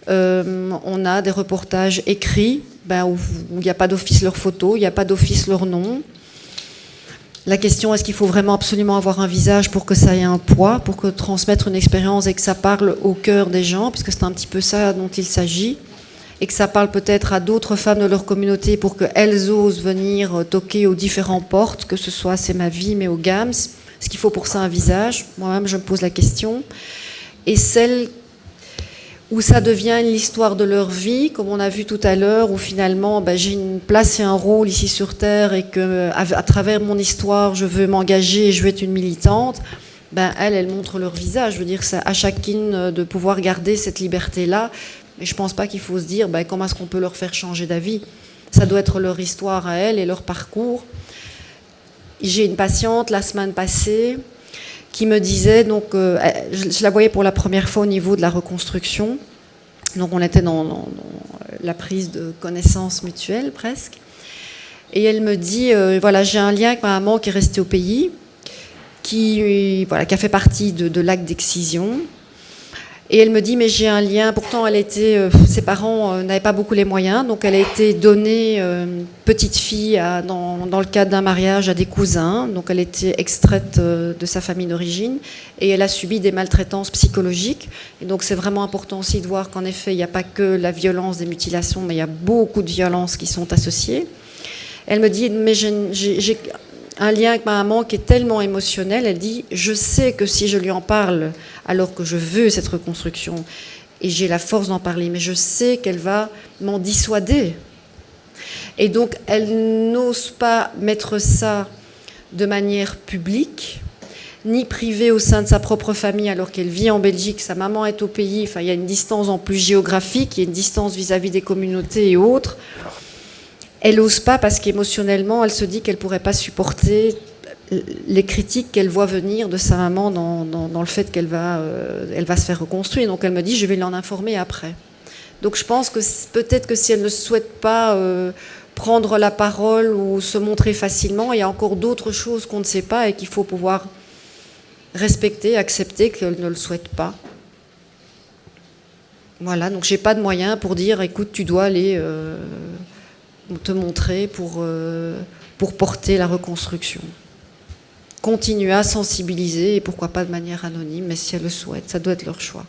on a des reportages écrits où il n'y a pas d'office leur photo, il n'y a pas d'office leur nom. La question, est-ce qu'il faut vraiment absolument avoir un visage pour que ça ait un poids, pour que transmettre une expérience et que ça parle au cœur des gens, puisque c'est un petit peu ça dont il s'agit, et que ça parle peut-être à d'autres femmes de leur communauté pour qu'elles osent venir toquer aux différentes portes, que ce soit C'est ma vie, mais au GAMS. Est-ce qu'il faut pour ça un visage? Moi-même, je me pose la question. Et celles où ça devient l'histoire de leur vie, comme on a vu tout à l'heure, où finalement j'ai une place et un rôle ici sur Terre et que à travers mon histoire, je veux m'engager et je veux être une militante, elles montrent leur visage. Je veux dire, c'est à chacune de pouvoir garder cette liberté-là. Mais je ne pense pas qu'il faut se dire comment est-ce qu'on peut leur faire changer d'avis. Ça doit être leur histoire à elles et leur parcours. J'ai une patiente la semaine passée qui me disait, donc, je la voyais pour la première fois au niveau de la reconstruction. Donc on était dans la prise de connaissance mutuelle presque. Et elle me dit, voilà, j'ai un lien avec ma maman qui est restée au pays, qui a fait partie de l'acte d'excision. Et elle me dit, mais j'ai un lien, pourtant ses parents n'avaient pas beaucoup les moyens, donc elle a été donnée petite fille dans le cadre d'un mariage à des cousins, donc elle était extraite de sa famille d'origine, et elle a subi des maltraitances psychologiques. Et donc c'est vraiment important aussi de voir qu'en effet, il n'y a pas que la violence des mutilations, mais il y a beaucoup de violences qui sont associées. Elle me dit, mais j'ai un lien avec ma maman qui est tellement émotionnel. Elle dit, je sais que si je lui en parle, alors que je veux cette reconstruction, et j'ai la force d'en parler, mais je sais qu'elle va m'en dissuader. Et donc, elle n'ose pas mettre ça de manière publique, ni privée au sein de sa propre famille, alors qu'elle vit en Belgique, sa maman est au pays, enfin, il y a une distance en plus géographique, il y a une distance vis-à-vis des communautés et autres. Elle n'ose pas parce qu'émotionnellement, elle se dit qu'elle ne pourrait pas supporter les critiques qu'elle voit venir de sa maman dans le fait qu'elle va se faire reconstruire. Donc elle me dit, je vais l'en informer après. Donc je pense que peut-être que si elle ne souhaite pas prendre la parole ou se montrer facilement, il y a encore d'autres choses qu'on ne sait pas et qu'il faut pouvoir respecter, accepter qu'elle ne le souhaite pas. Voilà, donc je n'ai pas de moyens pour dire, écoute, tu dois aller... te montrer pour porter la reconstruction. Continuer à sensibiliser, et pourquoi pas de manière anonyme, mais si elles le souhaitent, ça doit être leur choix.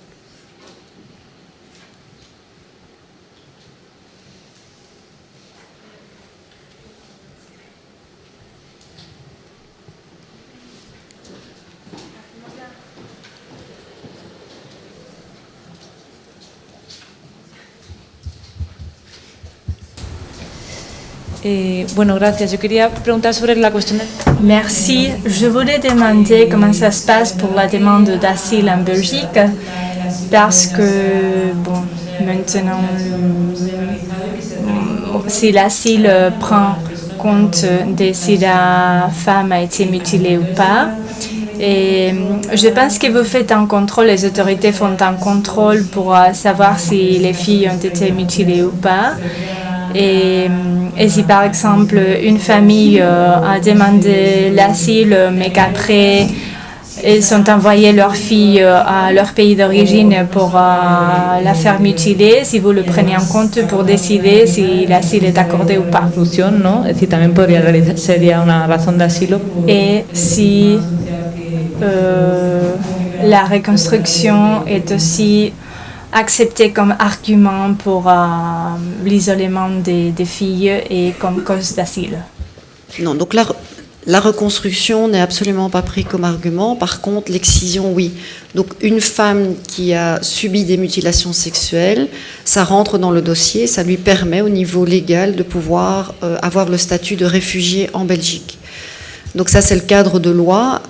Bueno, gracias. Yo quería preguntar sobre la cuestión de... Merci. Je voulais demander comment ça se passe pour la demande d'asile en Belgique, parce que, bon, maintenant, si l'asile prend compte de si la femme a été mutilée ou pas. Et je pense que vous faites un contrôle, les autorités font un contrôle pour savoir si les filles ont été mutilées ou pas. Et si par exemple une famille a demandé l'asile, mais qu'après ils ont envoyé leur fille à leur pays d'origine pour la faire mutiler, si vous le prenez en compte pour décider si l'asile est accordé ou pas. ¿No? Es decir, también sería una razón de asilo. Et si la reconstruction est aussi accepté comme argument pour l'isolement des filles et comme cause d'asile. Non, donc la reconstruction n'est absolument pas prise comme argument. Par contre, l'excision, oui. Donc une femme qui a subi des mutilations sexuelles, ça rentre dans le dossier, ça lui permet au niveau légal de pouvoir avoir le statut de réfugié en Belgique. Donc ça, c'est le cadre de loi.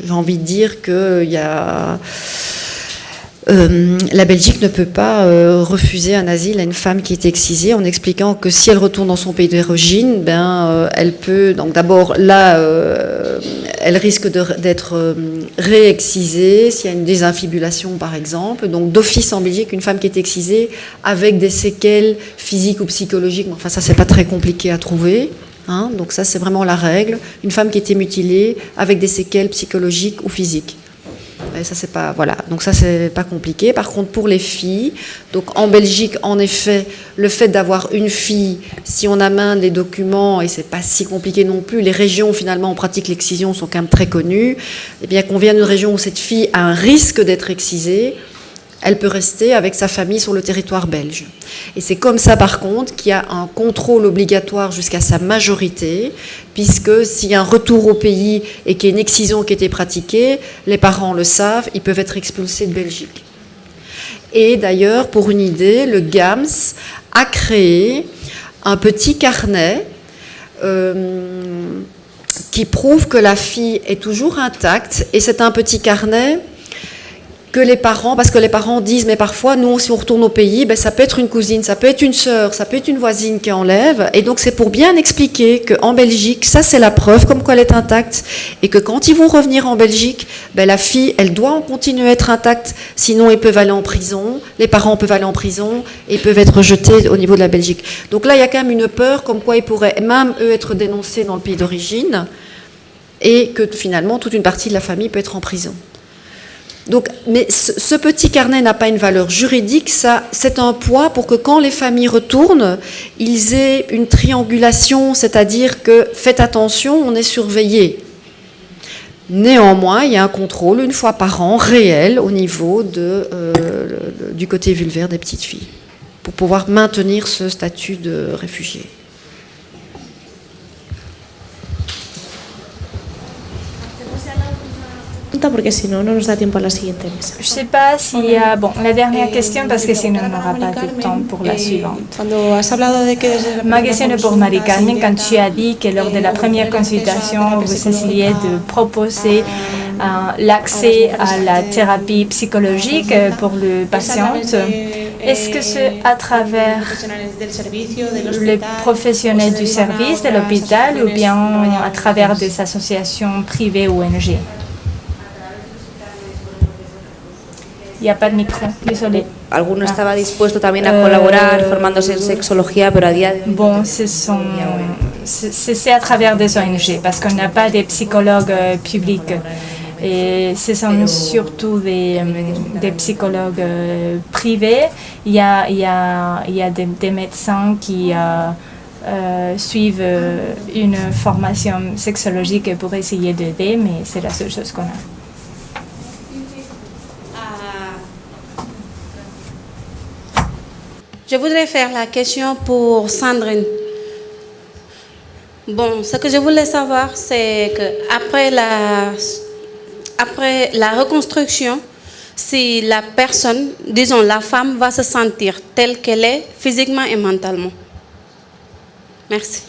J'ai envie de dire qu'il y a... la Belgique ne peut pas refuser un asile à une femme qui est excisée en expliquant que si elle retourne dans son pays d'origine, elle peut... Donc d'abord, là, elle risque d'être réexcisée s'il y a une désinfibulation, par exemple. Donc d'office en Belgique, une femme qui est excisée avec des séquelles physiques ou psychologiques, enfin ça, c'est pas très compliqué à trouver. Hein, donc ça, c'est vraiment la règle. Une femme qui a été mutilée avec des séquelles psychologiques ou physiques. Et ça, c'est pas, voilà. Donc ça, c'est pas compliqué. Par contre, pour les filles, donc en Belgique, en effet, le fait d'avoir une fille, si on amène les documents, et c'est pas si compliqué non plus, les régions, finalement, on pratique l'excision, sont quand même très connues. Et bien qu'on vienne d'une région où cette fille a un risque d'être excisée, elle peut rester avec sa famille sur le territoire belge. Et c'est comme ça, par contre, qu'il y a un contrôle obligatoire jusqu'à sa majorité, puisque s'il y a un retour au pays et qu'il y a une excision qui a été pratiquée, les parents le savent, ils peuvent être expulsés de Belgique. Et d'ailleurs, pour une idée, le GAMS a créé un petit carnet qui prouve que la fille est toujours intacte. Et c'est un petit carnet que les parents, parce que les parents disent, mais parfois, nous, si on retourne au pays, ben, ça peut être une cousine, ça peut être une sœur, ça peut être une voisine qui enlève. Et donc, c'est pour bien expliquer qu'en Belgique, ça, c'est la preuve comme quoi elle est intacte. Et que quand ils vont revenir en Belgique, ben, la fille, elle doit en continuer à être intacte. Sinon, ils peuvent aller en prison, les parents peuvent aller en prison et peuvent être rejetés au niveau de la Belgique. Donc là, il y a quand même une peur comme quoi ils pourraient même, eux, être dénoncés dans le pays d'origine et que finalement, toute une partie de la famille peut être en prison. Donc, mais ce petit carnet n'a pas une valeur juridique, ça, c'est un poids pour que quand les familles retournent, ils aient une triangulation, c'est-à-dire que faites attention, on est surveillé. Néanmoins, il y a un contrôle une fois par an réel au niveau du côté vulvaire des petites filles pour pouvoir maintenir ce statut de réfugié. Porque si no, no nos da tiempo a la siguiente mesa. Je ne sais pas s'il y a... Bon, la dernière question, parce que sinon on n'aura pas de temps pour la suivante. Ma question est pour Marie-Carmen. Quand tu as dit que lors de la première consultation, vous essayez de proposer l'accès à la thérapie psychologique pour le patient, est-ce que c'est à travers les professionnels du service de l'hôpital ou bien à travers des associations privées ou ONG? Il n'y a pas de micro, désolé. Alguno estaba dispuesto también a colaborar formándose en sexología, pero a día de... Bon, c'est à travers des ONG, parce qu'on n'a pas de psychologues publics. Et ce sont surtout des psychologues privés. Il y a des médecins qui suivent une formation sexologique pour essayer d'aider, mais c'est la seule chose qu'on a. Je voudrais faire la question pour Sandrine. Bon, ce que je voulais savoir, c'est qu'après la reconstruction, si la personne, disons la femme, va se sentir telle qu'elle est, physiquement et mentalement. Merci.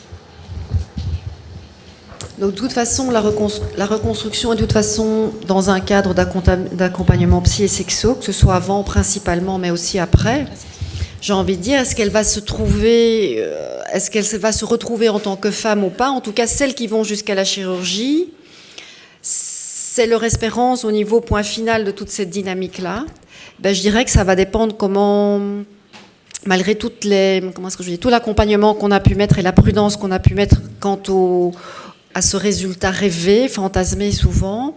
Donc, de toute façon, la reconstruction est de toute façon dans un cadre d'accompagnement psy et sexo, que ce soit avant principalement, mais aussi après. J'ai envie de dire, est-ce qu'elle va se retrouver en tant que femme ou pas? En tout cas, celles qui vont jusqu'à la chirurgie, c'est leur espérance au niveau point final de toute cette dynamique-là. Ben, je dirais que ça va dépendre comment, malgré tout l'accompagnement qu'on a pu mettre et la prudence qu'on a pu mettre quant à ce résultat rêvé, fantasmé souvent.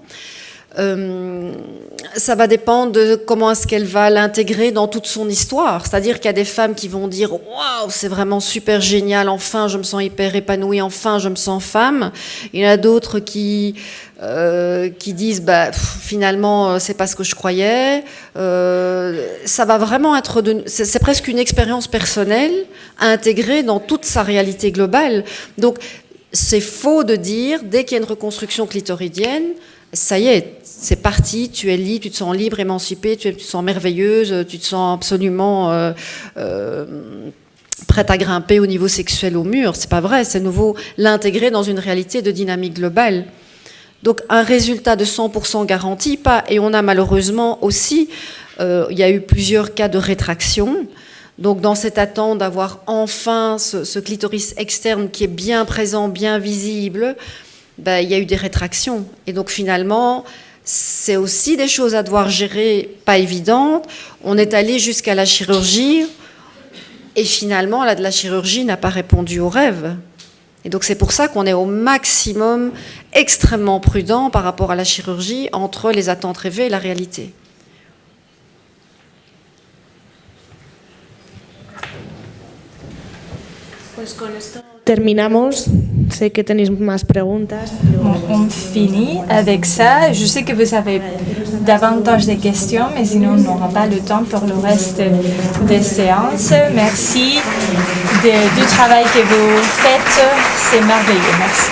Ça va dépendre de comment est-ce qu'elle va l'intégrer dans toute son histoire. C'est-à-dire qu'il y a des femmes qui vont dire « Waouh, c'est vraiment super génial, enfin je me sens hyper épanouie, enfin je me sens femme ». Il y en a d'autres qui disent bah, finalement c'est pas ce que je croyais. Ça va vraiment être c'est presque une expérience personnelle à intégrer dans toute sa réalité globale. Donc c'est faux de dire dès qu'il y a une reconstruction clitoridienne, ça y est, c'est parti, tu es libre, tu te sens libre, émancipée, tu te sens merveilleuse, tu te sens absolument prête à grimper au niveau sexuel au mur. C'est pas vrai, c'est nouveau l'intégrer dans une réalité de dynamique globale. Donc un résultat de 100% garanti, pas. Et on a malheureusement aussi, il y a eu plusieurs cas de rétraction. Donc dans cette attente d'avoir enfin ce clitoris externe qui est bien présent, bien visible, ben, il y a eu des rétractions. Et donc finalement, c'est aussi des choses à devoir gérer, pas évidentes. On est allé jusqu'à la chirurgie et finalement, la chirurgie n'a pas répondu au rêve. Et donc c'est pour ça qu'on est au maximum extrêmement prudent par rapport à la chirurgie entre les attentes rêvées et la réalité. Terminamos. Sé que tenéis más preguntas. On finit avec ça. Je sais que vous avez davantage de questions, mais sinon on n'aura pas le temps pour le reste des séances. Merci du travail que vous faites. C'est merveilleux. Merci.